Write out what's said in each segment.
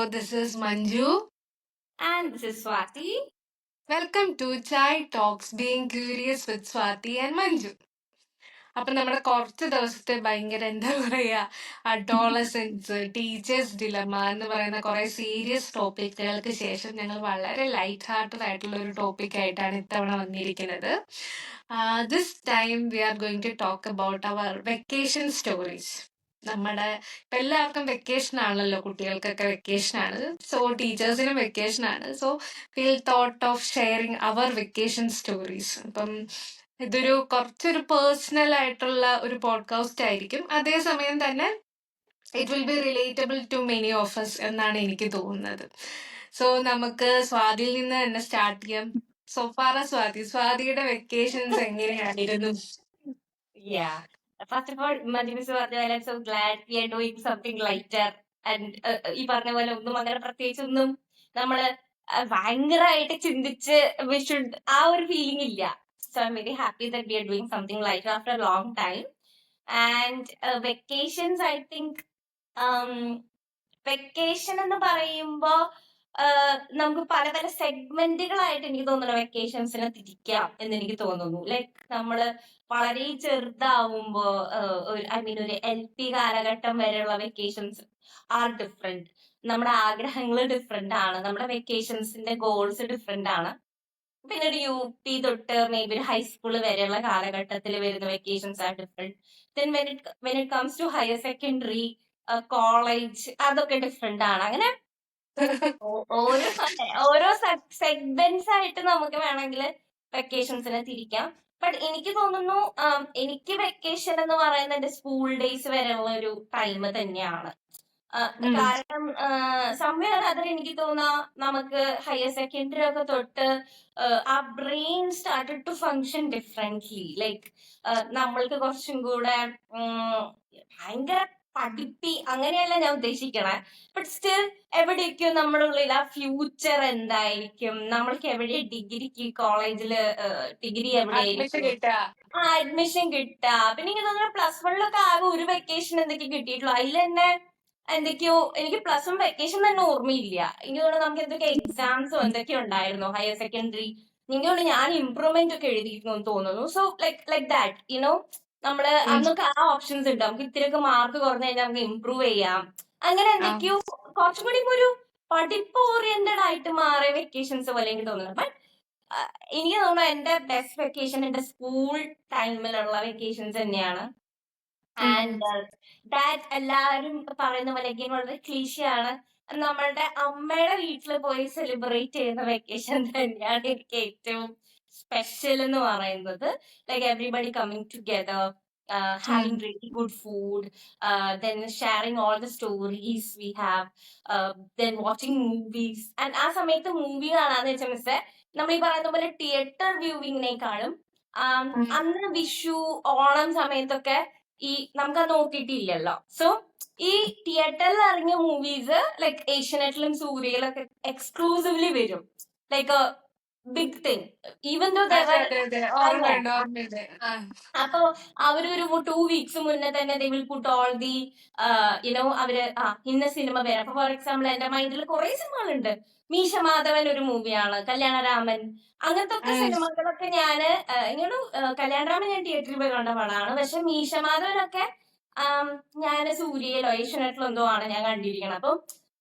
this is Manju. And this is Swati. Welcome to Chai Talks Being Curious with Swati and Manju. അപ്പൊ നമ്മുടെ കുറച്ച് ദിവസത്തെ ഭയങ്കര എന്താ പറയാ അഡോളസൻസ് ടീച്ചേഴ്സ് ഡിലമ എന്ന് പറയുന്ന കുറെ സീരിയസ് ടോപ്പിക്കുകൾക്ക് ശേഷം ഞങ്ങൾ വളരെ ലൈറ്റ് ഹാർട്ടഡ് ആയിട്ടുള്ള ഒരു ടോപ്പിക് ആയിട്ടാണ് ഇത്തവണ വന്നിരിക്കുന്നത്. This time we are going to talk about our vacation stories. നമ്മുടെ ഇപ്പൊ എല്ലാവർക്കും വെക്കേഷൻ ആണല്ലോ, കുട്ടികൾക്കൊക്കെ വെക്കേഷൻ ആണ്. സോ ടീച്ചേഴ്സിനും വെക്കേഷൻ ആണ്. So feel thought of sharing our vacation stories. അപ്പം ഇതൊരു കുറച്ചൊരു പേഴ്സണൽ ആയിട്ടുള്ള ഒരു പോഡ്കാസ്റ്റ് ആയിരിക്കും. അതേസമയം തന്നെ it will be relatable to many of us എന്നാണ് എനിക്ക് തോന്നുന്നത്. സോ നമുക്ക് സ്വാതിയിൽ നിന്ന് തന്നെ സ്റ്റാർട്ട് ചെയ്യാം. സോഫാറ സ്വാതിയുടെ വെക്കേഷൻസ് എങ്ങനെയായിരുന്നു? Yeah. First of all, Manju Miss പറഞ്ഞ പോലെ I'm so glad we are doing something lighter. And ഈ പറഞ്ഞ പോലെ ഒന്നും അങ്ങനെ പ്രത്യേകിച്ച് ഒന്നും നമ്മള് ഭയങ്കരമായിട്ട് ചിന്തിച്ച് we should ആ ഒരു ഫീലിംഗ് ഇല്ല. So I'm very happy that we are doing something lighter after a long time. And vacations, I think vacation എന്ന് പറയുമ്പോ നമുക്ക് പലതര സെഗ്മെന്റുകളായിട്ട് എനിക്ക് തോന്നുന്നു വെക്കേഷൻസിനെ തിരിക്കാം എന്ന് എനിക്ക് തോന്നുന്നു. ലൈക്ക് നമ്മള് വളരെ ചെറുതാവുമ്പോ ഐ മീൻ ഒരു LP കാലഘട്ടം വരെയുള്ള വെക്കേഷൻസ് ആർ ഡിഫറെന്റ്. നമ്മുടെ ആഗ്രഹങ്ങൾ ഡിഫറെന്റ് ആണ്, നമ്മുടെ വെക്കേഷൻസിന്റെ ഗോൾസ് ഡിഫറെന്റ് ആണ്. പിന്നെ ഒരു UP തൊട്ട് മേ ബി ഒരു ഹൈസ്കൂൾ വരെയുള്ള കാലഘട്ടത്തിൽ വരുന്ന vacations are different. Then when it comes to higher secondary, college, അതൊക്കെ ഡിഫറെന്റ് ആണ്. അങ്ങനെ ഓരോ ഓരോ സെഗ്മെന്റ്സ് ആയിട്ട് നമുക്ക് വേണമെങ്കിൽ വെക്കേഷൻസിനെ തിരിക്കാം. ബട്ട് എനിക്ക് തോന്നുന്നു എനിക്ക് വെക്കേഷൻ എന്ന് പറയുന്നത് എന്റെ സ്കൂൾ ഡേയ്സ് വരെയുള്ള ഒരു ടൈം തന്നെയാണ്. കാരണം സംഭവം അതിൽ എനിക്ക് തോന്നാ നമുക്ക് ഹയർ സെക്കൻഡറി ഒക്കെ തൊട്ട് ആ brain started to function differently. Like നമ്മൾക്ക് കുറച്ചും കൂടെ ഭയങ്കര പഠിപ്പി അങ്ങനെയല്ല ഞാൻ ഉദ്ദേശിക്കണേ. ബട്ട് സ്റ്റിൽ എവിടെയൊക്കെയോ നമ്മുടെ ഉള്ളിൽ ആ ഫ്യൂച്ചർ എന്തായിരിക്കും, നമ്മൾക്ക് എവിടെ ഡിഗ്രിക്ക് കോളേജില് ഡിഗ്രി എവിടെയായിരിക്കും അഡ്മിഷൻ കിട്ടുക. പിന്നെ എനിക്ക് തോന്നുന്നു +1 ആകെ ഒരു വെക്കേഷൻ എന്തൊക്കെ കിട്ടിയിട്ടുള്ളൂ. അതിൽ തന്നെ എന്തൊക്കെയോ എനിക്ക് +1 വെക്കേഷൻ തന്നെ ഓർമ്മയില്ല. എനിക്ക് തോന്നുന്നു നമുക്ക് എന്തൊക്കെ എക്സാംസോ എന്തൊക്കെയോ ഉണ്ടായിരുന്നു ഹയർ സെക്കൻഡറി. എനിക്ക് തോന്നുന്നു ഞാൻ ഇംപ്രൂവ്മെന്റ് ഒക്കെ എഴുതിയിരുന്നു എന്ന് തോന്നുന്നു. സോ ലൈക്ക് ദാറ്റ് യുനോ നമ്മള് അന്നൊക്കെ ആ ഓപ്ഷൻസ് ഉണ്ട്. നമുക്ക് ഇത്തിരിയൊക്കെ മാർക്ക് കുറഞ്ഞു കഴിഞ്ഞാൽ നമുക്ക് ഇംപ്രൂവ് ചെയ്യാം. അങ്ങനെ എന്തൊക്കെയോ കുറച്ചും കൂടി ഒരു പഠിപ്പ് ഓറിയന്റഡ് ആയിട്ട് മാറിയ വെക്കേഷൻസ് പോലെ എനിക്ക് തോന്നുന്നു. ബട്ട് എനിക്ക് തോന്നുന്നു എന്റെ ബെസ്റ്റ് വെക്കേഷൻ എന്റെ സ്കൂൾ ടൈമിലുള്ള വെക്കേഷൻസ് തന്നെയാണ്. ആൻഡ് ദാറ്റ് എല്ലാരും പറയുന്ന പോലെ again വളരെ ക്ലീശയാണ്, നമ്മളുടെ അമ്മയുടെ വീട്ടിൽ പോയി സെലിബ്രേറ്റ് ചെയ്യുന്ന വെക്കേഷൻ തന്നെയാണ് എനിക്ക് ഏറ്റവും സ്പെഷ്യൽ എന്ന് പറയുന്നത്. Like everybody coming together, having really good food, then sharing all the stories we have, then watching movies. And ആ സമയത്ത് മൂവി കാണാന്ന് വെച്ചാൽ മിസ്സേ നമ്മൾ ഈ പറയുന്ന പോലെ തിയേറ്റർ വ്യൂവിങ്ങിനേക്കാളും അന്ന് വിഷു ഓണം സമയത്തൊക്കെ ഈ നമുക്കത് നോക്കിയിട്ടില്ലല്ലോ. സോ ഈ തിയേറ്ററിൽ ഇറങ്ങിയ മൂവീസ് ലൈക്ക് ഏഷ്യനെറ്റിലും സൂര്യയിലൊക്കെ എക്സ്ക്ലൂസീവ്ലി വരും. Like big thing. Even though അപ്പൊ അവരൊരു 2 weeks മുന്നേ തന്നെ they will put all the അവര് ഇന്ന സിനിമ വരാം. അപ്പൊ ഫോർ എക്സാമ്പിൾ എന്റെ മൈൻഡിൽ കുറെ സിനിമകളുണ്ട്. മീശ മാധവൻ ഒരു മൂവിയാണ്, കല്യാണരാമൻ, അങ്ങനത്തെ ഒക്കെ സിനിമകളൊക്കെ ഞാന് കല്യാണരാമൻ ഞാൻ തിയേറ്ററിൽ പോയി കണ്ട പടമാണ്. പക്ഷെ മീശ മാധവനൊക്കെ ഞാന് സൂര്യയിലോ ഏഷ്യനെറ്റിലോ എന്തോ ആണ് ഞാൻ കണ്ടിരിക്കണം. അപ്പൊ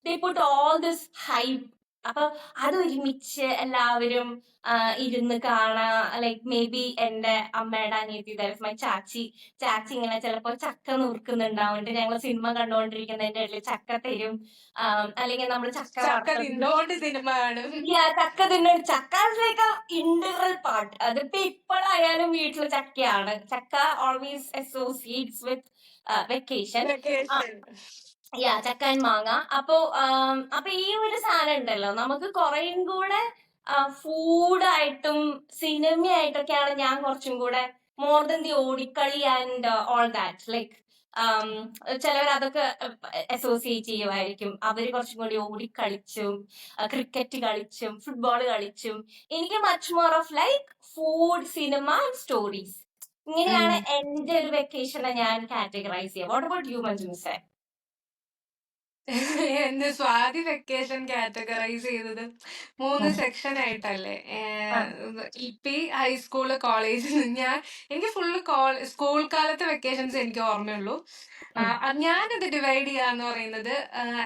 they put all this hype. അപ്പൊ അതൊരുമിച്ച് എല്ലാവരും ഇരുന്ന് കാണാ. ലൈക്ക് മേ ബി എന്റെ അമ്മയുടെ അനിയത്തി മൈ ചാച്ചി ഇങ്ങനെ ചിലപ്പോ ചക്ക നുറുക്കുന്നുണ്ടാവും. ഞങ്ങൾ സിനിമ കണ്ടുകൊണ്ടിരിക്കുന്നതിന്റെ ഇടയിൽ ചക്ക തരും. അല്ലെങ്കിൽ നമ്മൾ ചക്ക തിന്നുന്ന ചക്ക ഇന്റഗ്രൽ പാർട്ട്. അതിപ്പോ ഇപ്പോഴായാലും വീട്ടില് ചക്കയാണ്. ചക്ക ഓൾവേസ് അസോസിയേറ്റ്സ് വിത്ത് വെക്കേഷൻ. ചക്ക ആൻഡ് മാങ്ങ. അപ്പൊ ഈ ഒരു സാധനം ഉണ്ടല്ലോ, നമുക്ക് കുറേയും കൂടെ ഫുഡായിട്ടും സിനിമയായിട്ടൊക്കെയാണ് ഞാൻ കുറച്ചും കൂടെ മോർ ദൻ ദി ഓടിക്കളി ആൻഡ് ഓൾ ദാറ്റ്. ലൈക്ക് ചിലവർ അതൊക്കെ അസോസിയേറ്റ് ചെയ്യുമായിരിക്കും. അവര് കുറച്ചും കൂടി ഓടിക്കളിച്ചും ക്രിക്കറ്റ് കളിച്ചും ഫുട്ബോൾ കളിച്ചും. എനിക്ക് much more of like food, cinema and stories. ഇങ്ങനെയാണ് എന്റെ ഒരു വെക്കേഷനെ ഞാൻ കാറ്റഗറൈസ് ചെയ്യുക. വാട്ട് അബൌട്ട് യു, മഞ്ജു മിസ്സേ? എന്റെ സ്വാതി വെക്കേഷൻ കാറ്റഗറൈസ് ചെയ്തത് 3 സെക്ഷൻ ആയിട്ടല്ലേ. ആ, LP, ഹൈസ്കൂള്, കോളേജ്. എനിക്ക് ഫുള്ള് സ്കൂൾ കാലത്തെ വെക്കേഷൻസ് എനിക്ക് ഓർമ്മയുള്ളൂ. ഉം, ഞാനത് ഡിവൈഡ് ചെയ്യാന്ന് പറയുന്നത്,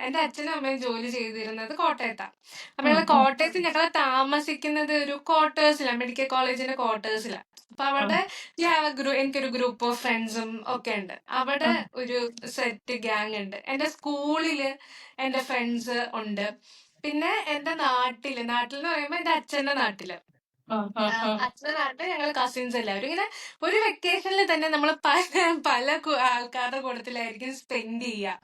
എന്റെ അച്ഛനും അമ്മയും ജോലി ചെയ്തിരുന്നത് കോട്ടയത്താ. അപ്പൊ ഉം, ഞങ്ങള് ഉം, ഞങ്ങള് താമസിക്കുന്നത് ഒരു ക്വാർട്ടേഴ്സിലാണ്, മെഡിക്കൽ കോളേജിന്റെ ക്വാർട്ടേഴ്സിലാണ്. അപ്പൊ ഉം, അവിടെ എനിക്കൊരു ഗ്രൂപ്പ് ഓഫ് ഫ്രണ്ട്സും ഒക്കെ ഉണ്ട്. അവിടെ ഉം, ഒരു സെറ്റ് ഗ്യാങ് ഉണ്ട്. എന്റെ സ്കൂളില് എന്റെ ഫ്രണ്ട്സ് ഉണ്ട്. പിന്നെ എന്റെ നാട്ടിൽ എന്ന് പറയുമ്പോ എന്റെ അച്ഛന്റെ നാട്ടില് ഉം, ഉം, ഉം. അച്ഛന്റെ നാട്ടിൽ ഞങ്ങൾ കസിൻസ് എല്ലാവരും ഇങ്ങനെ ഒരു വെക്കേഷനിൽ തന്നെ നമ്മൾ പല ആൾക്കാരുടെ കൂട്ടത്തിലായിരിക്കും സ്പെൻഡ് ചെയ്യുക.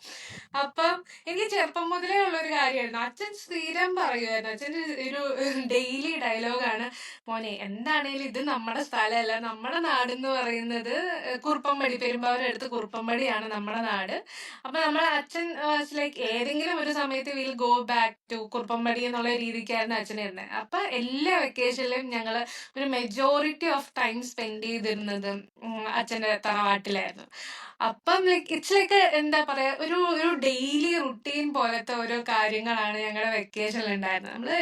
അപ്പം എനിക്ക് ചെറുപ്പം മുതലേ ഉള്ള ഒരു കാര്യമായിരുന്നു. അച്ഛൻ സ്ഥിരം പറയുമായിരുന്നു. അച്ഛൻ്റെ ഒരു ഡെയിലി ഡയലോഗാണ്, മോനെ എന്താണേലും ഇത് നമ്മുടെ സ്ഥലമല്ല, നമ്മുടെ നാട് എന്ന് പറയുന്നത് കുറുപ്പമ്പടി, പെരുമ്പാവൂർ അടുത്ത് കുറുപ്പമ്പടിയാണ് നമ്മുടെ നാട്. അപ്പൊ നമ്മളെ അച്ഛൻ ലൈക്ക് ഏതെങ്കിലും ഒരു സമയത്ത് will go back to Kuruppampady എന്നുള്ള രീതിക്കായിരുന്നു അച്ഛൻ ഇരുന്നത്. അപ്പൊ എല്ലാ വെക്കേഷനിലും ഞങ്ങള് ഒരു മെജോറിറ്റി ഓഫ് ടൈം സ്പെൻഡ് ചെയ്തിരുന്നത് അച്ഛന്റെ തറവാട്ടിലായിരുന്നു. അപ്പം ലൈക്ക് ഇറ്റ്സ് ലൈക്ക് എന്താ പറയാ, ഒരു ഡെയിലി റുട്ടീൻ പോലത്തെ ഓരോ കാര്യങ്ങളാണ് ഞങ്ങളുടെ വെക്കേഷനിൽ ഉണ്ടായിരുന്നത്.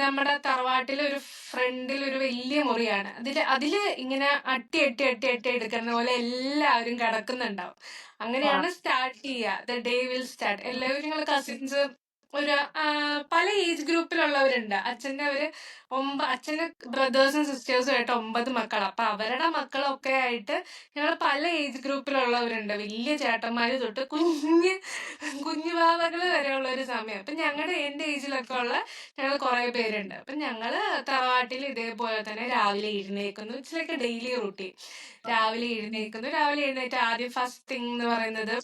നമ്മുടെ തറവാട്ടിൽ ഒരു ഫ്രണ്ടിൽ ഒരു വലിയ മുറിയാണ്. അതില് ഇങ്ങനെ അട്ടി അട്ടി അട്ടി അട്ടി എടുക്കുന്ന പോലെ എല്ലാവരും കിടക്കുന്നുണ്ടാവും. ആ, അങ്ങനെയാണ് സ്റ്റാർട്ട് ചെയ്യുക. The day will start. എല്ലാവരും ഞങ്ങൾ കസിൻസ് ഒരു പല ഏജ് ഗ്രൂപ്പിലുള്ളവരുണ്ട്. അച്ഛന്റെ ബ്രദേഴ്സും സിസ്റ്റേഴ്സും ആയിട്ട് 9 മക്കളാണ്. അപ്പൊ അവരുടെ മക്കളൊക്കെ ആയിട്ട് ഞങ്ങൾ പല ഏജ് ഗ്രൂപ്പിലുള്ളവരുണ്ട്. വലിയ ചേട്ടന്മാര് തൊട്ട് കുഞ്ഞു ബാബകള് വരെ ഉള്ള ഒരു സമയം. അപ്പൊ എന്റെ ഏജിലൊക്കെ ഉള്ള ഞങ്ങൾ കുറെ പേരുണ്ട്. അപ്പൊ ഞങ്ങള് തറവാട്ടിൽ ഇതേപോലെ തന്നെ രാവിലെ എഴുന്നേക്കുന്നു. It's like a daily routine. രാവിലെ എഴുന്നേറ്റ് ആദ്യം ഫസ്റ്റ് തിങ് എന്ന് പറയുന്നത്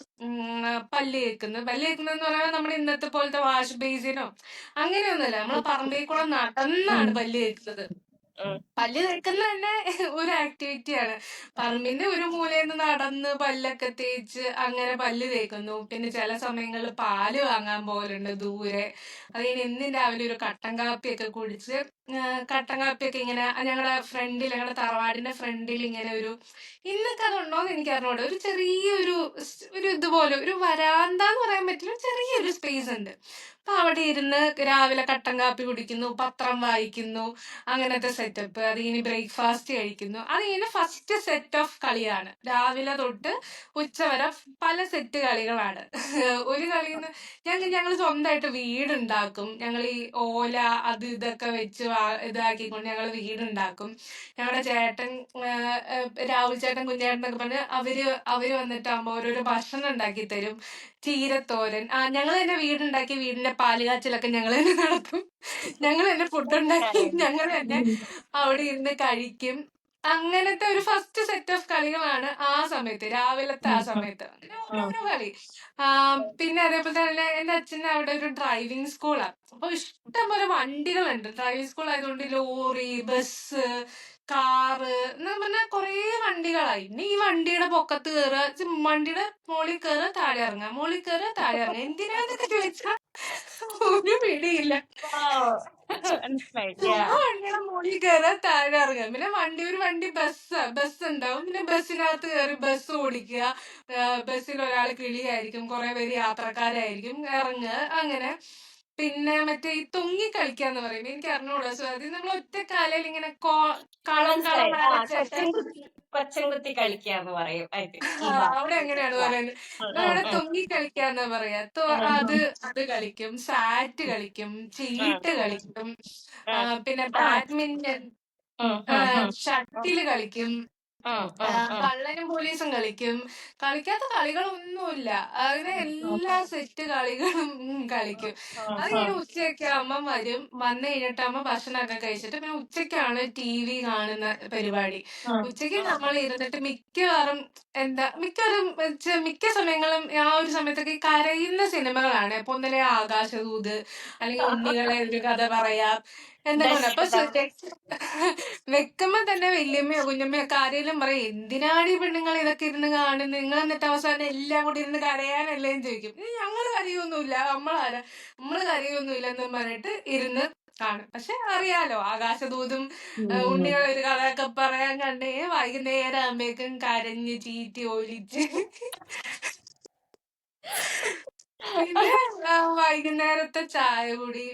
പല്ല് തേക്കുന്നു എന്ന് പറയുമ്പോൾ നമ്മുടെ ഇന്നത്തെ പോലത്തെ വാഷ് ബേസിനോ അങ്ങനെയൊന്നുമല്ല. നമ്മളെ പറമ്പിൽ കൂടെ നടന്നാണ് പല്ല് തേക്കുന്നത്. ഉം, പല്ല് തേക്കുന്ന തന്നെ ഒരു ആക്ടിവിറ്റിയാണ്. പറമ്പിന്റെ ഒരു മൂലയിൽ നടന്ന് പല്ലൊക്കെ തേച്ച് അങ്ങനെ പല്ല് തേക്കുന്നു. പിന്നെ ചില സമയങ്ങളിൽ പാല് വാങ്ങാൻ പോകലുണ്ട് ദൂരെ. അത് കഴിഞ്ഞ് എന്നും രാവിലെ ഒരു കട്ടൻ കാപ്പിയൊക്കെ കുടിച്ച്, കട്ടൻ കാപ്പിയൊക്കെ ഇങ്ങനെ ഞങ്ങളുടെ തറവാടിന്റെ ഫ്രണ്ടിൽ ഇങ്ങനെ ഇന്നൊക്കെ അതുണ്ടോന്ന് എനിക്ക് അറിഞ്ഞൂടാ, ഒരു ചെറിയൊരു ഒരു ഇതുപോലെ ഒരു വരാന്ത എന്ന് പറയാൻ പറ്റില്ല, ചെറിയൊരു സ്പേസ് ഉണ്ട്. അപ്പൊ അവിടെ ഇരുന്ന് രാവിലെ കട്ടൻ കാപ്പി കുടിക്കുന്നു, പത്രം വായിക്കുന്നു, അങ്ങനത്തെ സെറ്റപ്പ്. അത് കഴിഞ്ഞ് ബ്രേക്ക്ഫാസ്റ്റ് കഴിക്കുന്നു. അത് കഴിഞ്ഞ് ഫസ്റ്റ് സെറ്റ് ഓഫ് കളിയാണ്. രാവിലെ തൊട്ട് ഉച്ചവരെ പല സെറ്റ് കളികളാണ്. ഒരു കളിന്ന് ഞങ്ങൾ സ്വന്തമായിട്ട് വീടുണ്ടാക്കും. ഞങ്ങൾ ഈ ഓല അത് ഇതൊക്കെ വെച്ച് ഇതാക്കിക്കൊണ്ട് ഞങ്ങൾ വീടുണ്ടാക്കും. ഞങ്ങളുടെ ചേട്ടൻ, രാഹുൽ ചേട്ടൻ, കുഞ്ഞേട്ടൻ എന്നൊക്കെ പറഞ്ഞ് അവര് വന്നിട്ടാകുമ്പോ ഓരോരോ ഭക്ഷണം ഉണ്ടാക്കി തരും. ചീരത്തോരൻ. ഞങ്ങൾ തന്നെ വീടുണ്ടാക്കി വീടിന്റെ പാലുകാച്ചലൊക്കെ ഞങ്ങൾ തന്നെ നടത്തും. ഞങ്ങൾ തന്നെ ഫുഡ് ഉണ്ടാക്കി ഞങ്ങൾ തന്നെ അവിടെ ഇരുന്ന് കഴിക്കും. അങ്ങനത്തെ ഒരു ഫസ്റ്റ് സെറ്റ് ഓഫ് കളികളാണ് ആ സമയത്ത്, രാവിലത്തെ ആ സമയത്ത്. അങ്ങനെ ഓരോരോ കളി. പിന്നെ അതേപോലെ തന്നെ എന്റെ അച്ഛന് അവിടെ ഒരു ഡ്രൈവിംഗ് സ്കൂളാണ്. അപ്പൊ ഇഷ്ടംപോലെ വണ്ടികളുണ്ട്. ഡ്രൈവിംഗ് സ്കൂൾ ആയതുകൊണ്ട് ലോറി, ബസ്, കാറ് എന്ന് പറഞ്ഞാൽ കുറേ വണ്ടികളായി. പിന്നെ ഈ വണ്ടിയുടെ പൊക്കത്ത് കയറുക, വണ്ടിയുടെ മുകളിൽ കയറുക, താഴെ ഇറങ്ങുക, മുകളിൽ കയറുക, താഴെ ഇറങ്ങുക. എന്തിനാന്നൊക്കെ ചോദിച്ചാൽ ഒരു പിടിയില്ല. മനസ്സിലായി. ചുമ്മാ വണ്ടിയുടെ മുകളിൽ കയറുക, താഴെ ഇറങ്ങുക. പിന്നെ ഒരു വണ്ടി ബസ് ഉണ്ടാവും. പിന്നെ ബസ്സിനകത്ത് കയറി ബസ് ഓടിക്കുക. ബസ്സിൽ ഒരാൾ കിളിയായിരിക്കും, കുറെ പേര് യാത്രക്കാരായിരിക്കും, ഇറങ്ങുക. അങ്ങനെ പിന്നെ മറ്റേ ഈ തൊങ്ങി കളിക്കാന്ന് പറയും. എനിക്ക് അറിഞ്ഞൂടാ. അത് നമ്മൾ ഒറ്റക്കാലയിൽ ഇങ്ങനെ കളം കളം മനസ്സിലായി. വരച്ചിട്ട് കൊച്ചൻ കുത്തി കളിക്കാന്ന് പറയും ഈ ഭാഗത്ത്. അവിടെ എങ്ങനെയാണ് പറയുന്നത്. ഉം, ഉം, അവിടെ ഉം, തൊങ്ങി കളിക്കാന്നാ പറയാ. ഉം, അത് കളിക്കും, സാറ്റ് കളിക്കും, ഉം, ചീട്ട് കളിക്കും, ഉം, പിന്നെ ആ, ബാഡ്മിന്റൺ, ഉം, ഉം, ഉം, ഷട്ടില് കളിക്കും, ഉം, ഉം, ഉം, കള്ളനും പോലീസും കളിക്കും. കളിക്കാത്ത കളികളൊന്നുമില്ല. അങ്ങനെ എല്ലാ സെറ്റ് കളികളും കളിക്കും. അത് കഴിഞ്ഞ് ഉച്ചയൊക്കെ ആവുമ്പോ വന്നു കഴിഞ്ഞിട്ടാകുമ്പോ ഭക്ഷണമൊക്കെ കഴിച്ചിട്ട് പിന്നെ ഉച്ചയ്ക്കാണ് TV കാണുന്ന പരിപാടി. ഉച്ചയ്ക്ക് നമ്മൾ ഇരുന്നിട്ട് മിക്ക സമയങ്ങളും ആ ഒരു സമയത്തൊക്കെ ഈ കരയുന്ന സിനിമകളാണ്. ഇപ്പൊ ഒന്നിലെ ആകാശദൂത്, അല്ലെങ്കിൽ ഉണ്ണികളെ ഒരു കഥ പറയാം എന്നൊക്കെ ഉണ്ട്. അപ്പൊ ദശരഥം. വെക്കുമ്പോ തന്നെ വല്യമ്മയോ കുഞ്ഞമ്മയോ ഒക്കെ ആരെങ്കിലും പറയും, എന്തിനാണ് ഈ പെണ്ണുങ്ങൾ ഇതൊക്കെ ഇരുന്ന് കാണുന്നത്, നിങ്ങൾ എന്നിട്ട് അവസാനം എല്ലാം കൂടി ഇരുന്ന് കരയാനല്ലേ എന്ന് ചോദിക്കും. ഞങ്ങള് കരയൊന്നുമില്ല, നമ്മള് കരയൊന്നുമില്ല എന്നും പറഞ്ഞിട്ട് ഇരുന്ന് കാണും. പക്ഷെ അറിയാലോ, ആകാശദൂതും ഉണ്ണികളെ ഒരു കഥയൊക്കെ പറയാൻ കണ്ടേ വൈകുന്നേരം ആകുമ്പേക്കും കരഞ്ഞ് ചീറ്റി ഒലിച്ച് പിന്നെ വൈകുന്നേരത്തെ ചായ കുടി.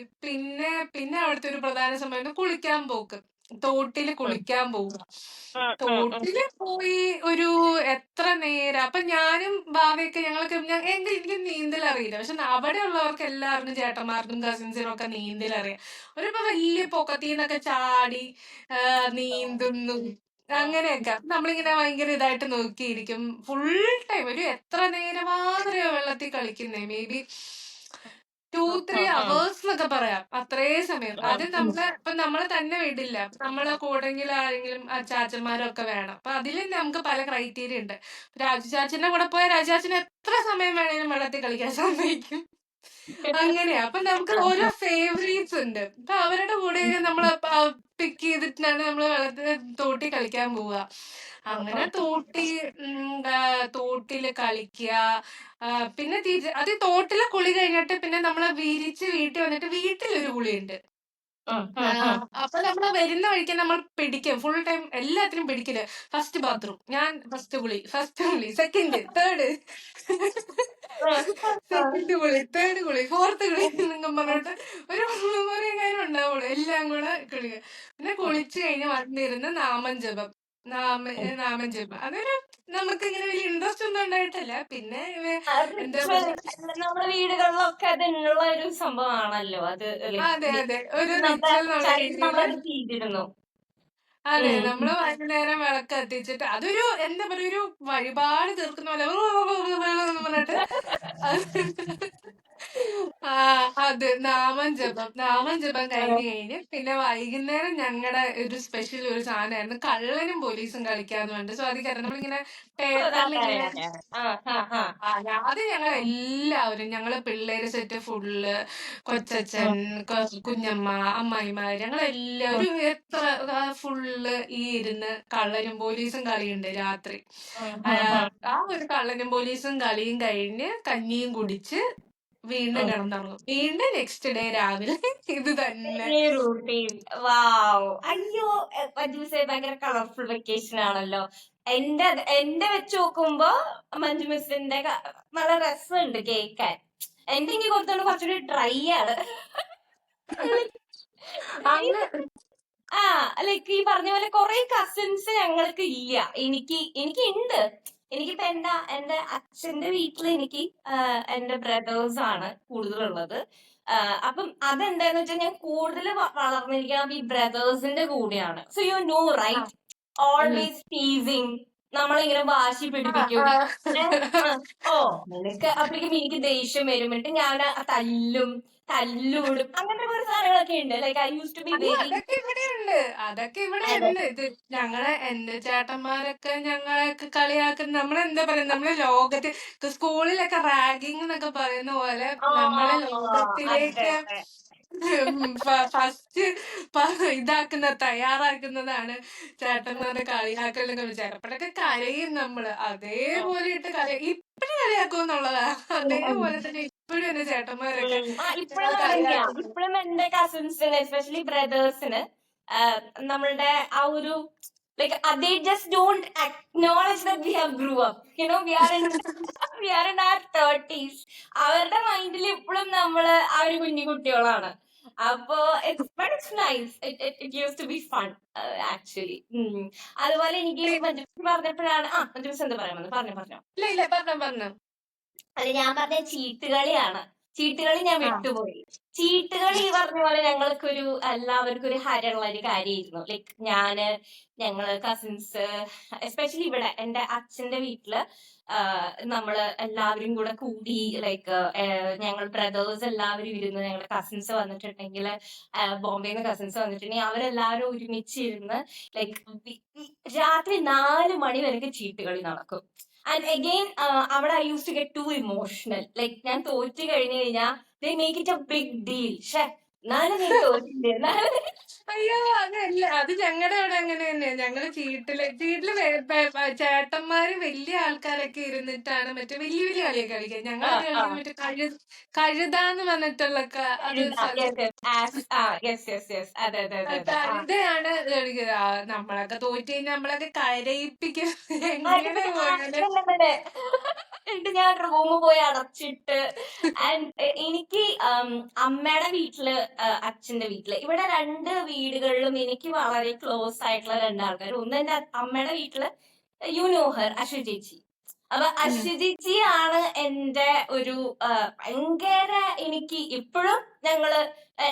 പിന്നെ അവിടുത്തെ ഒരു പ്രധാന സമയമാണ് കുളിക്കാൻ പോക്ക്. തോട്ടില് ഉം, കുളിക്കാൻ പോവുക. ഉം, ഉം, തോട്ടില് പോയി ഒരു എത്ര നേരം. അപ്പൊ ഞാനും ഭാവിയൊക്കെ എനിക്ക് നീന്തൽ അറിയില്ല. പക്ഷെ അവിടെ ഉള്ളവർക്ക് എല്ലാവർക്കും ചേട്ടന്മാർക്കും കസിൻസിനും ഒക്കെ നീന്തൽ അറിയാം. ഇപ്പൊ വലിയ പൊക്കത്തീന്നൊക്കെ ചാടി നീന്തുന്നു. അങ്ങനെയൊക്കെ. നമ്മളിങ്ങനെ ഭയങ്കര ഇതായിട്ട് നോക്കിയിരിക്കും. ഫുൾ ടൈം ഒരു എത്ര നേരമാത്രയാ വെള്ളത്തിൽ കളിക്കുന്നേ. മേ ബി 2-3 ഉം, അവേഴ്സ് എന്നൊക്കെ പറയാം. അത്രയും സമയം. അത് ഉം, നമ്മളെ തന്നെ വിടില്ല. നമ്മളെ കൂടെങ്കിലും ആരെങ്കിലും ചാച്ചന്മാരൊക്കെ വേണം. അപ്പൊ അതിലും നമുക്ക് പല ക്രൈറ്റീരിയ ഉണ്ട്. രാജു ചാച്ചന്റെ കൂടെ പോയ രാജു ചാച്ചന് എത്ര സമയം വേണേലും വെള്ളത്തിൽ കളിക്കാൻ സമ്മതിക്കും. അങ്ങനെയാ. അപ്പൊ നമുക്ക് ഓരോ ഫേവറേറ്റ്സ് ഉണ്ട്. അപ്പൊ അവരുടെ കൂടെയൊക്കെ നമ്മള് പിക്ക് ചെയ്തിട്ടാണ് നമ്മള് തോട്ടി കളിക്കാൻ പോവുക. അങ്ങനെ തോട്ടില് കളിക്കുക. പിന്നെ അത് തോട്ടിലെ കുളി കഴിഞ്ഞിട്ട് പിന്നെ നമ്മള് വിരിച്ച് വീട്ടിൽ വന്നിട്ട് വീട്ടിലൊരു കുളിയുണ്ട്. അപ്പൊ നമ്മള് വരുന്ന വഴിക്ക് നമ്മൾ പിടിക്കും. ഫുൾ ടൈം എല്ലാത്തിനും പിടിക്കല്. ഫസ്റ്റ് ബാത്റൂം, ഞാൻ ഫസ്റ്റ് കുളി, സെക്കൻഡ്, തേർഡ്, സെക്കൻഡ് കുളി, തേർഡ് കുളി, ഫോർത്ത് കുളി എന്നൊക്കെ പറഞ്ഞിട്ട് ഒരു 3 കാര്യം ഉണ്ടാവുള്ളൂ. എല്ലാം കൂടെ കുളിക്കുക. പിന്നെ കുളിച്ചു കഴിഞ്ഞ് വന്നിരുന്ന് നാമം ജപം. അതൊരു നമുക്ക് ഇങ്ങനെ വലിയ ഇൻട്രസ്റ്റ് ഒന്നും ഉണ്ടായിട്ടല്ല. പിന്നെ എന്താ റിച്വൽ പറയാ, നമ്മുടെ വീടുകളിലൊക്കെ അതിനുള്ള ഒരു സംഭവമാണല്ലോ അത്. അതെ അതെ, ഒരു നമ്മുടെ റിച്വൽ എന്നുള്ള ചൈൽഡ് രീതിയില്. നമ്മളത് ചെയ്തിരുന്നു. അതെ, നമ്മള് വൈകുന്നേരം വിളക്ക് കത്തിച്ചിട്ട് അതൊരു എന്താ പറയാ, ഒരു വഴിപാട് തീർക്കുന്ന പോലെ എന്ന് പറഞ്ഞിട്ട് അത് നാമം ജപം കഴിഞ്ഞ് പിന്നെ വൈകുന്നേരം ഞങ്ങളുടെ ഒരു സ്പെഷ്യൽ ഒരു സാധനമായിരുന്നു കള്ളനും പോലീസും കളിക്കാന്ന് പറഞ്ഞിട്ട്. സ്വാതിക്കാരം നമ്മളിങ്ങനെ പേപ്പറിൽ ഇങ്ങനെ അത് ഞങ്ങൾ എല്ലാവരും, ഞങ്ങള് പിള്ളേര് സെറ്റ് ഫുള്ള്, കൊച്ചച്ഛൻ, കുഞ്ഞമ്മ, അമ്മായിമാര്, ഞങ്ങളെല്ലാവരും എത്ര ഫുള്ള് ഈ ഇരുന്ന് കള്ളനും പോലീസും കളിയുണ്ട് രാത്രി. ആ ഒരു കള്ളനും പോലീസും കളിയും കഴിഞ്ഞ് കഞ്ഞിയും കുടിച്ച് വീണ്ടും കിടന്നുറങ്ങും. വീണ്ടും നെക്സ്റ്റ് ഡേ രാവിലെ ഇത് തന്നെ. റൂട്ടീൻ. വാവ്. അയ്യോ, മഞ്ജു ഭയങ്കര കളർഫുൾ വെക്കേഷൻ ആണല്ലോ. എന്റെ വെച്ച് നോക്കുമ്പോ മഞ്ജു മിസ്സിന്റെ നല്ല രസമുണ്ട് കേൾക്കാൻ. എന്റെ എനിക്ക് കുറച്ചുകൂടി ഡ്രൈ ആണ്. അങ്ങ് ലൈക്ക് ഈ പറഞ്ഞ പോലെ കുറെ കസിൻസ് ഞങ്ങൾക്ക് ഇല്ല. എനിക്ക് ഉണ്ട്. എനിക്കിപ്പോ എന്റെ അച്ഛന്റെ വീട്ടിൽ എനിക്ക് എന്റെ ബ്രദേഴ്സ് ആണ് കൂടുതലുള്ളത്. അപ്പം അതെന്താന്ന് വെച്ചാൽ ഞാൻ കൂടുതൽ വളർന്നിരിക്കുന്നത് ഈ ബ്രദേഴ്സിന്റെ കൂടെയാണ്. So you know right, always teasing, നമ്മളിങ്ങനെ വാശി പിടിപ്പിക്കും. ഓ, നിനക്ക് അപ്പോഴേക്കും എനിക്ക് ദേഷ്യം വരും. എന്നിട്ട് ഞാൻ തല്ലൂടും, അങ്ങനത്തെ കുറെ സാധനങ്ങളൊക്കെ ഉണ്ട്. Like I use to be very. അതൊക്കെ ഇവിടെ ഉണ്ട്. ഇത് എന്റെ ചേട്ടന്മാരൊക്കെ ഞങ്ങളെയൊക്കെ കളിയാക്കുന്ന, നമ്മളെന്താ പറയുക, നമ്മളെ ലോകത്തിൽ സ്കൂളിലൊക്കെ റാഗിങ് എന്നൊക്കെ പറയുന്ന പോലെ നമ്മളെ അതെ ലോകത്തിലേക്ക് അതെ. ഫസ്റ്റ് തയ്യാറാക്കുന്നതാണ് ചേട്ടന്മാരുടെ കളിയാക്കലൊക്കെ. ചിലപ്പോഴൊക്കെ കരയും നമ്മള്. അതേപോലെ ഇട്ട് ഇപ്പഴും കളിയാക്കുമെന്നുള്ളതാ. അതേപോലെ തന്നെ ഇപ്പഴും എന്റെ ചേട്ടന്മാരൊക്കെ ഇപ്പോഴും കളിയാക്കുന്നു. ഇപ്പോഴും എന്റെ കസിൻസിന്, എസ്പെഷ്യലി ബ്രദേഴ്സിന്, നമ്മളുടെ ആ ഒരു like they just don't acknowledge that we have grew up. We are in our 30s. അവരുടെ മൈൻഡിൽ ഇപ്പോഴും നമ്മള് ആ ഒരു കുഞ്ഞു കുട്ടികളാണ്. അപ്പോ it's nice. It use to be fun actually. അതുപോലെ എനിക്ക് മഞ്ജു പറഞ്ഞപ്പോഴാണ് മഞ്ജു എന്താ പറയാൻ പറഞ്ഞോ. ഇല്ല പറഞ്ഞോ. അത് ഞാൻ പറഞ്ഞ ചീട്ടുകളിയാണ്. ചീട്ടുകളി ഞാൻ വിട്ടുപോയി. ചീട്ടുകളി ഈ പറഞ്ഞ പോലെ ഞങ്ങൾക്കൊരു എല്ലാവർക്കും ഒരു ഹരമുള്ള ഒരു കാര്യമായിരുന്നു. ലൈക്ക് ഞങ്ങള് കസിൻസ്, എസ്പെഷ്യലി ഇവിടെ എന്റെ അച്ഛന്റെ വീട്ടില് നമ്മള് എല്ലാവരും കൂടെ കൂടി, ലൈക്ക് ഞങ്ങൾ ബ്രദേഴ്സ് എല്ലാവരും ഇരുന്ന്, ഞങ്ങളുടെ കസിൻസ് വന്നിട്ടുണ്ടെങ്കിൽ, ബോംബെന്ന് കസിൻസ് വന്നിട്ടുണ്ടെങ്കിൽ അവരെല്ലാവരും ഒരുമിച്ചിരുന്ന് ലൈക്ക് രാത്രി 4 മണി വരെയൊക്കെ ചീട്ടുകളി നടക്കും. ആൻഡ് അഗെയിൻ അവിടെ I use to get to emotional. Like ഞാൻ തോറ്റു കഴിഞ്ഞു കഴിഞ്ഞാൽ they make it a big deal. എന്നാലും നീ തോറ്റില്ലേ. അയ്യോ, അതല്ല, അത് ഞങ്ങളുടെ അവിടെ അങ്ങനെ തന്നെ. ഞങ്ങള് ചീട്ടില് ചേട്ടന്മാര് വലിയ ആൾക്കാരൊക്കെ ഇരുന്നിട്ടാണ് മറ്റേ വലിയ വലിയ കളിയൊക്കെ കളിക്കുക. ഞങ്ങളൊക്കെ കളിക്കുന്നത് മറ്റേ കഴുതാന്ന് പറഞ്ഞിട്ടുള്ള അത് കഴുതയാണ് കളിക്കുക. നമ്മളൊക്കെ തോറ്റ് കഴിഞ്ഞാൽ നമ്മളൊക്കെ കരയിപ്പിക്കും. എങ്ങനെ പോയാലും എന്നിട്ട് ഞാൻ റൂമ് പോയി അടച്ചിട്ട് ആൻഡ് എനിക്ക് അമ്മയുടെ വീട്ടില് അച്ഛന്റെ വീട്ടില് ഇവിടെ രണ്ട് വീടുകളിലും എനിക്ക് വളരെ ക്ലോസ് ആയിട്ടുള്ള രണ്ടാൾക്കാർ. ഒന്ന് എന്റെ അമ്മയുടെ വീട്ടില് യു നോ ഹർ അശ്വതി ചേച്ചി. അപ്പൊ ഉം. അശ്വതി ചേച്ചിയാണ് എന്റെ ഒരു ഭയങ്കര എനിക്ക് ഇപ്പോഴും ഞങ്ങള്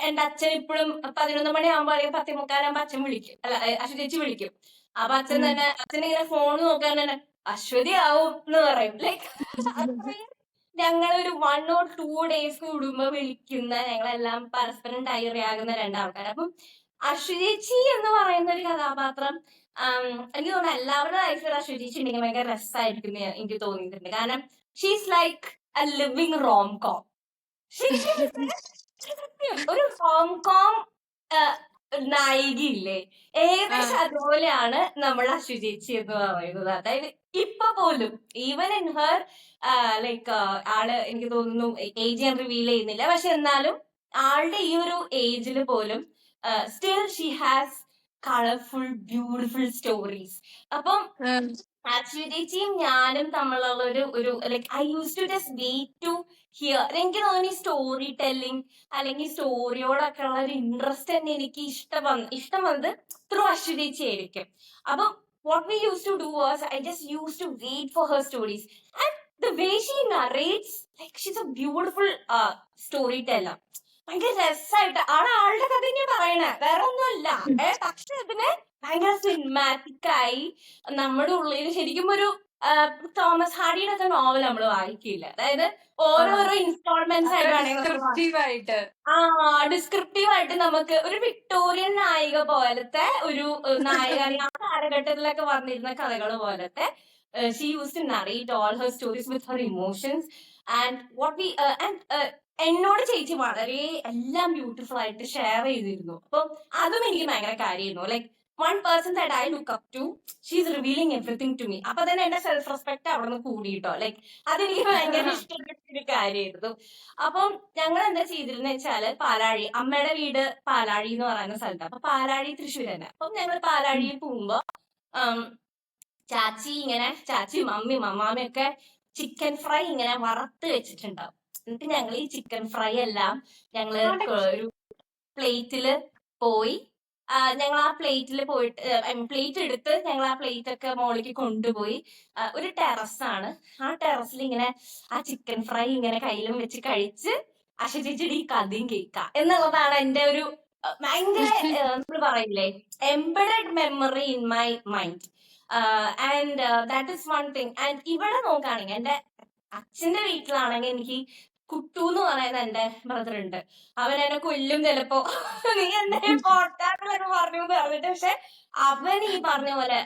എന്റെ അച്ഛൻ ഇപ്പോഴും 11 മണിയാകുമ്പോ അല്ലെങ്കിൽ 10:45 അച്ഛൻ വിളിക്കും, അല്ല അശ്വതി ചേച്ചി വിളിക്കും. അപ്പൊ അച്ഛൻ ഉം. തന്നെ അച്ഛനിങ്ങനെ ഫോൺ നോക്കാൻ തന്നെ അശ്വതി ആവും എന്ന് പറയും. ലൈക്ക് അത്രയും ഞങ്ങളൊരു 1 or 2 days കൂടുമ്പോ വിളിക്കുന്ന, ഞങ്ങളെല്ലാം പരസ്പരം ഡയറി ആകുന്ന രണ്ടാൾക്കാർ. അപ്പം അശ്വതിച്ചി എന്ന് പറയുന്ന ഒരു കഥാപാത്രം എനിക്ക് തോന്നുന്നു എല്ലാവരുടെ ലൈഫിൽ അശ്വതിച്ചി ഉണ്ടെങ്കിൽ ഭയങ്കര രസമായിരിക്കും എന്ന് എനിക്ക് തോന്നിയിട്ടുണ്ട്. കാരണം she's like A living rom com. ശരിക്കും സത്യം ഒരു ഹോംകോം നായികയില്ലേ, ആ. ഏകദേശം അതുപോലെയാണ് നമ്മൾ അശ്വതി ചേച്ചി എന്ന് പറയുന്നത്. അതായത് ഇപ്പൊ പോലും ഈവൻ ഇൻ ഹർ ലൈക്ക് ആള് എനിക്ക് തോന്നുന്നു ഏജ് ഞാൻ റിവീൽ ചെയ്യുന്നില്ല, പക്ഷെ എന്നാലും ആളുടെ ഈ ഒരു ഏജിൽ പോലും still she has colourful beautiful stories. അപ്പം ആ. അശ്വതിച്ചിയും ഞാനും തമ്മിലുള്ള ഒരു like I use to just wait to hear. എനിക്ക് തോന്നുന്നു ഈ സ്റ്റോറി ടെല്ലിംഗ് അല്ലെങ്കിൽ സ്റ്റോറിയോടൊക്കെ ഉള്ള ഒരു ഇൻട്രസ്റ്റ് തന്നെ എനിക്ക് ഇഷ്ടം വന്നത് ത്രൂ അശ്വതിച്ചി ആയിരിക്കും. അപ്പം what we use to do was I just use to wait for her stories and the way she narrates like she's a beautiful storyteller. ഭയങ്കര രസമായിട്ട് ആളുടെ കഥ ഞാൻ പറയണേ, വേറെ ഒന്നുമല്ല. പക്ഷെ അതിന് ഭയങ്കര സിനിമാറ്റിക് ആയി നമ്മുടെ ഉള്ളിൽ ശരിക്കും ഒരു തോമസ് ഹാഡിയുടെ ഒക്കെ നോവൽ നമ്മൾ വായിക്കില്ല. അതായത് ആ. ഓരോരോ ഇൻസ്റ്റാൾമെന്റ്സ് അത്ര ആയിട്ടാണെങ്കിൽ നമ്മൾ ഡിസ്ക്രിപ്റ്റീവ് ആയിട്ട്. ഡിസ്ക്രിപ്റ്റീവ് ആയിട്ട് നമുക്ക് ഒരു വിക്ടോറിയൻ നായിക പോലത്തെ ഒരു നായിക, അല്ലെങ്കിൽ ആ കാലഘട്ടത്തിലൊക്കെ വന്നിരുന്ന കഥകൾ പോലത്തെ she use to narrate all her stories with her emotions and what we and എന്നോട് ചേച്ചി വളരെ എല്ലാം ബ്യൂട്ടിഫുൾ ആയിട്ട് ഷെയർ ചെയ്തിരുന്നു. അപ്പം അതും എനിക്ക് ഭയങ്കര കാര്യമായിരുന്നു. Like one person that I look up to, she is revealing everything to me. അപ്പൊ തന്നെ എന്റെ സെൽഫ് റെസ്പെക്ട് അവിടെ നിന്ന് കൂടിയിട്ടോ. ലൈക്ക് അതെനിക്ക് ഭയങ്കര ഇഷ്ടപ്പെട്ട ഒരു കാര്യമായിരുന്നു. അപ്പം ഞങ്ങൾ എന്താ ചെയ്തിരുന്ന വെച്ചാല് പാലാഴി, അമ്മയുടെ വീട് പാലാഴി എന്ന് പറയുന്ന സ്ഥലത്ത്. അപ്പൊ പാലാഴി തൃശ്ശൂർ തന്നെ. അപ്പം ഞങ്ങൾ ഉം. പാലാഴിയിൽ പോകുമ്പോ ചാച്ചിയും അമ്മയും അമ്മാമ്മയും ഒക്കെ ചിക്കൻ ഫ്രൈ ഇങ്ങനെ വറുത്ത് വെച്ചിട്ടുണ്ടാവും. എന്നിട്ട് ഞങ്ങൾ ഈ ചിക്കൻ ഫ്രൈ എല്ലാം ഞങ്ങള് ഒരു പ്ലേറ്റില് പോയി ഞങ്ങൾ ആ പ്ലേറ്റിൽ പോയിട്ട് പ്ലേറ്റ് എടുത്ത് ഞങ്ങൾ ആ പ്ലേറ്റ് ഒക്കെ മോളിലേക്ക് കൊണ്ടുപോയി ഒരു ടെറസാണ്. ആ ടെറസിൽ ഇങ്ങനെ ആ ചിക്കൻ ഫ്രൈ ഇങ്ങനെ കയ്യിലും വെച്ച് കഴിച്ച് അശ്വതിച്ചിട്ട് ഈ കഥയും കേൾക്കാം എന്നുള്ളതാണ് എന്റെ ഒരു ഭയങ്കര നമ്മൾ പറയില്ലേ embedded memory in my mind. And that is one thing. And ഇവിടെ നോക്കുകയാണെങ്കിൽ എന്റെ അച്ഛന്റെ വീട്ടിലാണെങ്കിൽ എനിക്ക് കുട്ടു എന്ന് പറയുന്ന എന്റെ ബ്രദർ ഉണ്ട്. അവൻ എന്നെ കൊല്ലും ചിലപ്പോ നീ എന്തായാലും പോട്ടാന്നൊക്കെ പറഞ്ഞു എന്ന് പറഞ്ഞിട്ട്. പക്ഷെ അവൻ ഈ പറഞ്ഞ പോലെ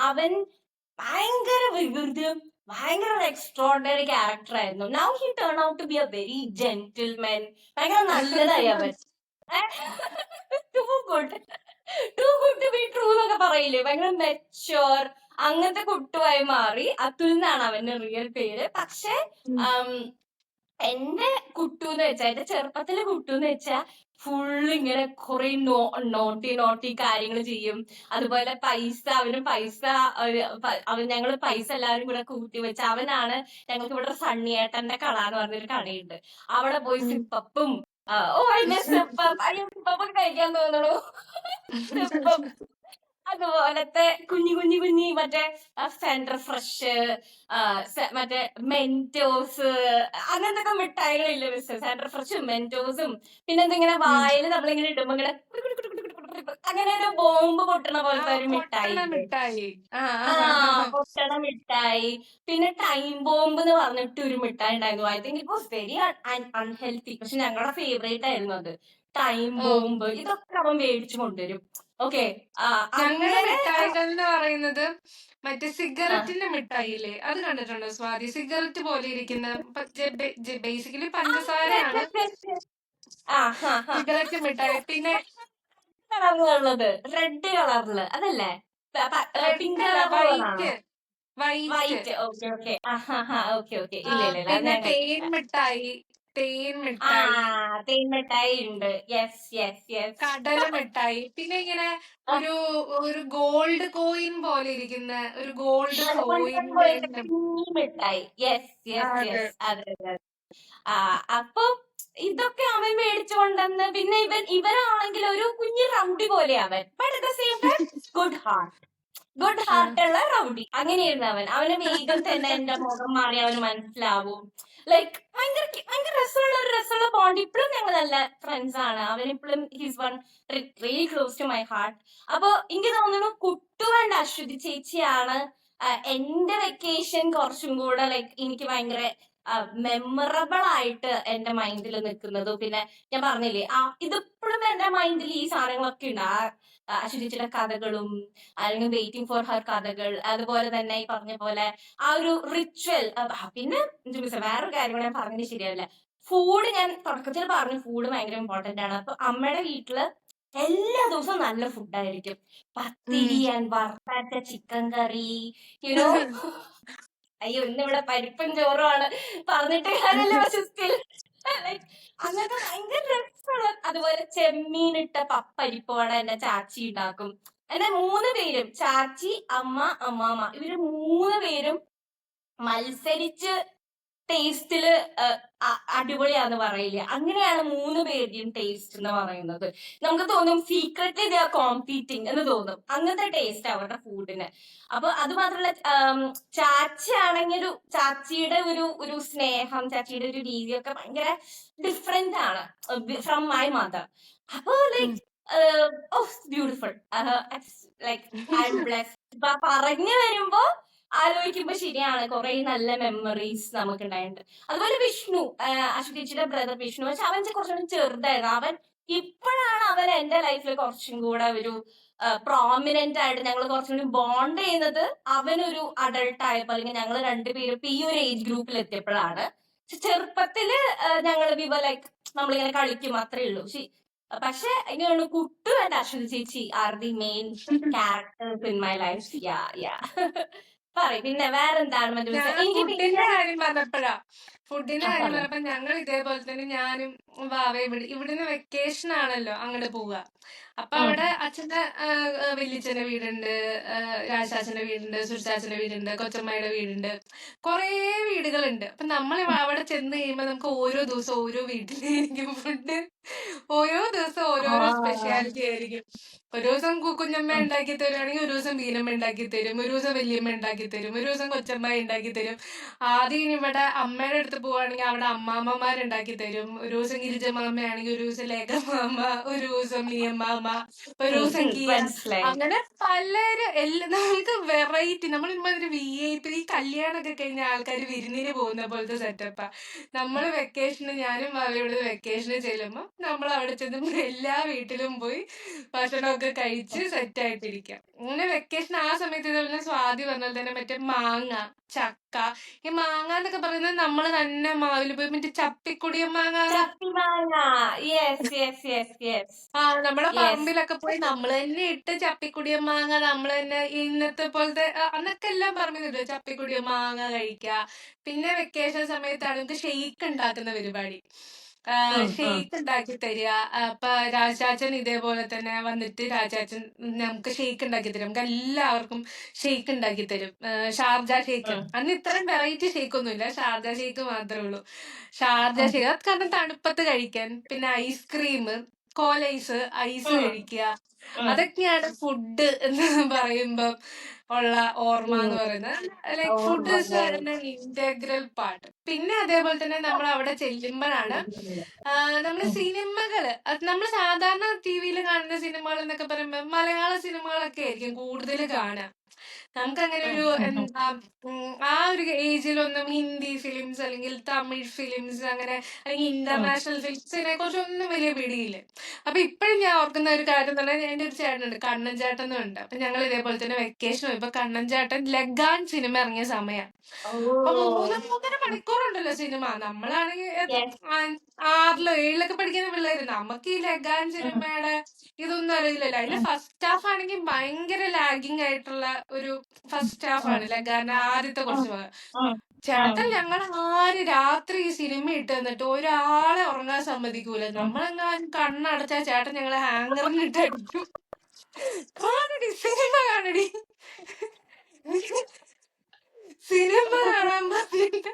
അവൻ ഭയങ്കര വികൃതിയും ഭയങ്കര എക്സ്ട്രോർഡിനറി ക്യാരക്ടർ ആയിരുന്നു. Now he turn out to be a very gentlemen. ഭയങ്കര നല്ലതായി അവൻ. Too good too good to be true എന്നൊക്കെ പറയില്ലേ, ഭയങ്കര മെച്ചുവർ അങ്ങനത്തെ കുട്ടുവായി മാറി. അതുൽ എന്നാണ് അവന്റെ റിയൽ പേര്. പക്ഷെ എന്റെ കുട്ടു എന്ന് വെച്ചാൽ എന്റെ ചെറുപ്പത്തിലെ കുട്ടു എന്ന് വെച്ചാൽ ഫുൾ ഇങ്ങനെ കുറെ നോട്ടി കാര്യങ്ങൾ ചെയ്യും. അതുപോലെ ഞങ്ങള് പൈസ എല്ലാവരും കൂടെ കൂട്ടി വെച്ച് അവനാണ് ഞങ്ങൾക്ക് ഇവിടെ സണ്ണിയേട്ടന്റെ കട എന്ന് പറഞ്ഞൊരു കടയുണ്ട്. അവിടെ പോയി സിപ്പപ്പും അതിന്റെ സിപ്പപ്പ് കഴിക്കാൻ തോന്നണു. സിപ്പപ്പ് അതുപോലത്തെ കുഞ്ഞി മറ്റേ സെന്റർ ഫ്രഷ്, മറ്റേ മെന്റോസ്, അങ്ങനത്തെ മിഠായികളില്ലേ മിസ്, സെന്റർ ഫ്രഷും മെന്റോസും. പിന്നെ എന്തിങ്ങനെ വായിൽ നമ്മളിങ്ങനെ ഇടുമ്പോ ഇങ്ങനെ അങ്ങനെ ഒരു ബോംബ് പൊട്ടണ പോലത്തെ ഒരു മിഠായി ഇല്ലേ? മിഠായി. പൊട്ടണ മിഠായി. പിന്നെ ടൈം ബോംബ് എന്ന് പറഞ്ഞിട്ട് ഒരു മിഠായി ഉണ്ടായിരുന്നു. I think it was very unhealthy. പക്ഷെ ഞങ്ങളുടെ ഫേവറേറ്റ് ആയിരുന്നു അത്. ടൈം ബോംബ് ഇതൊക്കെ അവൻ മേടിച്ചു കൊണ്ടുവരും. ഓക്കെ ഞങ്ങളുടെ അങ്ങനെ മിഠായികൾ എന്ന് പറയുന്നത് മറ്റേ സിഗരറ്റിന്റെ മിഠായില്ലേ, അത് കണ്ടിട്ടുണ്ടോ സ്വാതി? സിഗരറ്റ് പോലെ ഇരിക്കുന്ന ബേസിക്കലി പഞ്ചസാരയാണ് സിഗരറ്റ് മിഠായി. പിന്നെ കളറിലുള്ളത് റെഡ് കളറില് അതല്ലേ? പിങ്ക് കളറിലുള്ളതാണോ? White. White. Okay okay. Okay okay. ആ, ഇല്ല അത് പിന്നെ ഞാൻ തേൻ കഴിച്ചില്ല. മിഠായി. തേൻ ആ മിഠായി, തേൻമിഠായി ഉണ്ട്. Yes yes yes. കടല മിഠായി, പിന്നെ ഇങ്ങനെ ഒരു ഒരു ഗോൾഡ് കോയിൻ പോലെ ഇരിക്കുന്ന ഒരു ഗോൾഡ് ഉണ്ടൻ കോയിന്റെ പോലത്തെ കുഞ്ഞി മിഠായി. യെസ് യെസ് അതെ. യെസ്. അതെ അതെ. ആ അപ്പൊ ഇതൊക്കെ അവൻ മേടിച്ചു കൊണ്ടുവന്ന് പിന്നെ ഇവരാണെങ്കിൽ ഒരു കുഞ്ഞു റൗഡി പോലെ അവൻ, but at the same time good heart. Good ആ. ഹാർട്ടുള്ള റൗഡി അങ്ങനെയായിരുന്നു അവൻ. അവന് വേഗം തന്നെ എന്റെ മുഖം മാറി അവന് മനസ്സിലാവും. ലൈക്ക് ഭയങ്കര രസമുള്ള ബോണ്ട്. ഇപ്പോഴും ഞങ്ങൾ നല്ല ഫ്രണ്ട്സ് ആണ്. അവൻ ഇപ്പോഴും his one really close to my heart. അപ്പൊ എനിക്ക് തോന്നുന്നു കുട്ടു ആൻഡ് അശ്വതി ചേച്ചിയാണ് എന്റെ വെക്കേഷൻ കുറച്ചും കൂടെ ലൈക്ക് എനിക്ക് ഭയങ്കര മെമ്മറബിൾ ആയിട്ട് എന്റെ മൈൻഡിൽ നിൽക്കുന്നത്. പിന്നെ ഞാൻ പറഞ്ഞില്ലേ ഇതിപ്പോഴും എന്റെ മൈൻഡിൽ ഈ സാധനങ്ങളൊക്കെ ഉണ്ട്. അശ്വതി ചേച്ചിയുടെ കഥകളും അല്ലെങ്കിൽ വെയിറ്റിംഗ് ഫോർ ഹർ കഥകൾ, അതുപോലെ തന്നെ ഈ പറഞ്ഞ പോലെ ആ ഒരു റിച്വൽ. പിന്നെ വേറൊരു കാര്യം കൂടെ ഞാൻ പറഞ്ഞത് ശരിയല്ല. ഫുഡ് ഞാൻ തുടക്കത്തിൽ പറഞ്ഞു, ഫുഡ് ഭയങ്കര ഇമ്പോർട്ടന്റ് ആണ്. അപ്പൊ അമ്മയുടെ വീട്ടില് എല്ലാ ദിവസവും നല്ല ഫുഡായിരിക്കും. പത്തിരി ആൻഡ് വറുത്തരച്ച ചിക്കൻ കറി, യുനോ. അയ്യോ ഇന്നിവിടെ പരിപ്പും ചോറുമാണ് പറഞ്ഞിട്ട് കാര്യമല്ല, പക്ഷെ സ്റ്റിൽ ലൈക്ക് അങ്ങനത്തെ ഭയങ്കര രസമാണ്. അതുപോലെ ചെമ്മീനിട്ട പരിപ്പുവട എന്റെ ചാച്ചി ഉണ്ടാക്കും. എന്റെ 3 പേരും, ചാച്ചി, അമ്മ, അമ്മാമ്മ, ഇവര് 3 പേരും മത്സരിച്ച് ടേസ്റ്റില് അടിപൊളിയാന്ന് പറയില്ല. അങ്ങനെയാണ് 3 പേരുടെയും ടേസ്റ്റ് എന്ന് പറയുന്നത്. നമുക്ക് തോന്നും സീക്രട്ട്ലി ദേ ആർ കോമ്പീറ്റിംഗ് എന്ന് തോന്നും. അങ്ങനത്തെ ടേസ്റ്റ് അവരുടെ ഫുഡിന്. അപ്പൊ അത് മാത്രമല്ല, ചാച്ചി ആണെങ്കിൽ ചാച്ചിയുടെ ഒരു സ്നേഹം, ചാച്ചിയുടെ ഒരു രീതിയൊക്കെ ഭയങ്കര ഡിഫറെന്റ് ആണ് ഫ്രം മൈ മദർ. അപ്പൊ like beautiful. Like I M blessed. പറഞ്ഞു വരുമ്പോ ആലോചിക്കുമ്പോ ശരിയാണ്, കുറെ നല്ല മെമ്മറീസ് നമുക്ക് ഉണ്ടായിട്ടുണ്ട്. അതുപോലെ വിഷ്ണു, അശ്വതിച്ചിയുടെ ബ്രദർ വിഷ്ണു, പക്ഷെ അവൻ കുറച്ചുകൂടി ചെറുതായിരുന്നു. ഇപ്പോഴാണ് അവൻ എന്റെ ലൈഫിൽ കുറച്ചും കൂടെ ഒരു പ്രോമിനന്റ് ആയിട്ട് ഞങ്ങൾ കുറച്ചും കൂടി ബോണ്ട് ചെയ്യുന്നത്. അവനൊരു അഡൾട്ട് ആയപ്പോ, അല്ലെങ്കിൽ ഞങ്ങൾ രണ്ടുപേരും ഇപ്പൊ ഈ ഒരു ഏജ് ഗ്രൂപ്പിൽ എത്തിയപ്പോഴാണ്. ചെറുപ്പത്തില് ഞങ്ങൾ ലൈക്ക് നമ്മളിങ്ങനെ കളിക്കും അത്രേ ഉള്ളൂ. പക്ഷെ ഇങ്ങനെയാണ് കുട്ടു ആൻഡ് അശ്വതി ചേച്ചി are the main characters in my life. Yeah yeah. പറയ് പിന്നെ വേറെന്താണ് മഞ്ജു? ഞാൻ എനിക്ക് ഫുഡിന്റെ കാര്യം പറഞ്ഞു. പറഞ്ഞപ്പോ ഞങ്ങൾ ഇതേപോലെ തന്നെ ഞാനും വാവ ഇവിടുന്ന് വെക്കേഷൻ ആണല്ലോ അങ്ങോട്ട് പോവുക. അപ്പൊ അവിടെ അച്ഛന്റെ വല്യച്ഛന്റെ വീടുണ്ട്, രാജാച്ചന്റെ വീടുണ്ട്, സുരച്ചാച്ചന്റെ വീടുണ്ട്, കൊച്ചമ്മയുടെ വീടുണ്ട്, കൊറേ വീടുകളുണ്ട്. അപ്പൊ നമ്മൾ അവിടെ ചെന്ന് കഴിയുമ്പോ നമുക്ക് ഓരോ ദിവസം ഓരോ വീട്ടിലായിരിക്കും ഫുഡ്. ഓരോ ദിവസം ഓരോരോ സ്പെഷ്യാലിറ്റി ആയിരിക്കും. ഒരു ദിവസം കുഞ്ഞമ്മ ഉണ്ടാക്കി തരുവാണെങ്കിൽ ഒരു ദിവസം വീനമ്മ ഉണ്ടാക്കി തരും, ഒരു ദിവസം വല്യമ്മ ഉണ്ടാക്കി തരും, ഒരു ദിവസം കൊച്ചമ്മ ഉണ്ടാക്കി തരും. ആദ്യം ഇവിടെ അമ്മയുടെ അടുത്ത് പോവാണെങ്കിൽ അവിടെ അമ്മാമ്മമാരുണ്ടാക്കി തരും. ഒരു ദിവസം ഗിരിജമാമ്മയാണെങ്കിൽ ഒരു ദിവസം ലേഖമാമ്മ, ഒരു ദിവസം മിയമ്മാമ്മ, ഒരു ദിവസം കിയ. മനസ്സിലായി. അങ്ങനെ നമുക്ക് വെറൈറ്റി. നമ്മൾ ഇമ്മാതിരി VIP ഈ കല്യാണമൊക്കെ കഴിഞ്ഞ ആൾക്കാർ വിരുന്നിന് പോകുന്ന പോലത്തെ സെറ്റപ്പാ. നമ്മള് വെക്കേഷന് ഞാനും ഇവിടെ വെക്കേഷന് ചെല്ലുമ്പോ നമ്മൾ അവിടെ ചെന്ന് എല്ലാ വീട്ടിലും പോയി ഭക്ഷണമൊക്കെ കഴിച്ച് സെറ്റ് ആയിട്ടിരിക്കാം. അങ്ങനെ വെക്കേഷൻ ആ സമയത്ത് ഇതുപോലെ സ്വാതി പറഞ്ഞ പോലെ തന്നെ മറ്റേ മാങ്ങ, ചക്ക. ഈ മാങ്ങ എന്നൊക്കെ പറയുന്നത് നമ്മൾ തന്നെ മാവിൽ പോയി മറ്റേ ചപ്പിക്കുടിയ മാങ്ങ, ചപ്പിമാങ്ങ. യെസ് യെസ് യെസ് യെസ് നമ്മുടെ യെസ്. പറമ്പിലൊക്കെ പോയി നമ്മൾ തന്നെ ഇട്ട് ചപ്പിക്കുടിയ മാങ്ങ നമ്മൾ തന്നെ ഇന്നത്തെ പോലത്തെ അന്നൊക്കെ എല്ലാം പറമ്പിലില്ല ചപ്പിക്കുടിയ മാങ്ങ കഴിക്കുക. പിന്നെ വെക്കേഷൻ സമയത്താണ് നമുക്ക് ഷെയ്ക്ക് ഉണ്ടാക്കുന്ന പരിപാടി. ഷെയ്ക്ക് ഉണ്ടാക്കി തരിക. അപ്പൊ രാജാച്ചൻ ഇതേപോലെ തന്നെ വന്നിട്ട് രാജാച്ചൻ നമുക്ക് ഷെയ്ക്ക് ഉണ്ടാക്കി തരും. നമുക്ക് എല്ലാവർക്കും ഷെയ്ക്ക് ഉണ്ടാക്കി തരും. ഷാർജ ഷെയ്ക്ക്. അന്ന് ഇത്രയും വെറൈറ്റി ഷെയ്ക്ക് ഒന്നുമില്ല, ഷാർജ ഷെയ്ക്ക് മാത്രമേ ഉള്ളൂ. ഷാർജ ഷെയ്ക്ക് അത് കാരണം തണുപ്പത്ത് കഴിക്കാൻ. പിന്നെ ഐസ്ക്രീം, കോലൈസ്, ഐസ് കഴിക്കുക. അതൊക്കെയാണ് ഫുഡ് എന്ന് പറയുമ്പോ ഉള്ള ഓർമ്മ എന്ന് പറയുന്നത്. Like food is integral part. പിന്നെ അതേപോലെ തന്നെ നമ്മൾ അവിടെ ചെല്ലുമ്പോഴാണ് നമ്മള് സിനിമകള് നമ്മൾ സാധാരണ TV-യിൽ കാണുന്ന സിനിമകൾ എന്നൊക്കെ പറയുമ്പോ മലയാള സിനിമകളൊക്കെ ആയിരിക്കും കൂടുതൽ കാണുക. നമുക്കങ്ങനെ ഒരു എന്താ ആ ഒരു ഏജിലൊന്നും ഹിന്ദി ഫിലിംസ് അല്ലെങ്കിൽ തമിഴ് ഫിലിംസ് അങ്ങനെ അല്ലെങ്കിൽ ഇന്റർനാഷണൽ ഫിലിംസിനെ കുറിച്ചൊന്നും വലിയ പിടിയില്ല. അപ്പൊ ഇപ്പോഴും ഞാൻ ഓർക്കുന്ന ഒരു കാര്യം എന്ന് പറഞ്ഞാൽ എന്റെ ഒരു ചേട്ടനുണ്ട്, കണ്ണൻ ചേട്ടനും ഉണ്ട്. അപ്പൊ ഞങ്ങൾ ഇതേപോലെ തന്നെ വെക്കേഷൻ പോയപ്പോ കണ്ണൻ ചേട്ടൻ ലഗാൻ സിനിമ ഇറങ്ങിയ സമയം. അപ്പൊ 3-3.5 മണിക്കൂറുണ്ടല്ലോ സിനിമ. നമ്മളാണെങ്കിൽ 6-ലോ 7-ലൊക്കെ പഠിക്കുന്ന പിള്ളേര്, നമുക്ക് ഈ ലഗാൻ സിനിമയുടെ ഇതൊന്നും അറിയില്ലല്ലോ. അതിന്റെ ഫസ്റ്റ് ഹാഫ് ആണെങ്കിൽ ഭയങ്കര ലാഗിങ് ആയിട്ടുള്ള ഒരു ഫസ്റ്റ് ഹാഫ് ആണ് ലഗാൻ ആദ്യത്തെ കുറച്ച് ഭാഗം. ചേട്ടൻ ഞങ്ങൾ ആര് രാത്രി ഈ സിനിമ ഇട്ട് തന്നിട്ട് ഒരാളെ ഉറങ്ങാൻ സമ്മതിക്കൂല. നമ്മളെങ്ങാനും കണ്ണടച്ചാ ചേട്ടൻ ഞങ്ങളെ ഹാങ്ങറിനിട്ട് അടിക്കും. കാണടി സിനിമ കാണടി സിനിമ കാണാൻ പറഞ്ഞിട്ട്.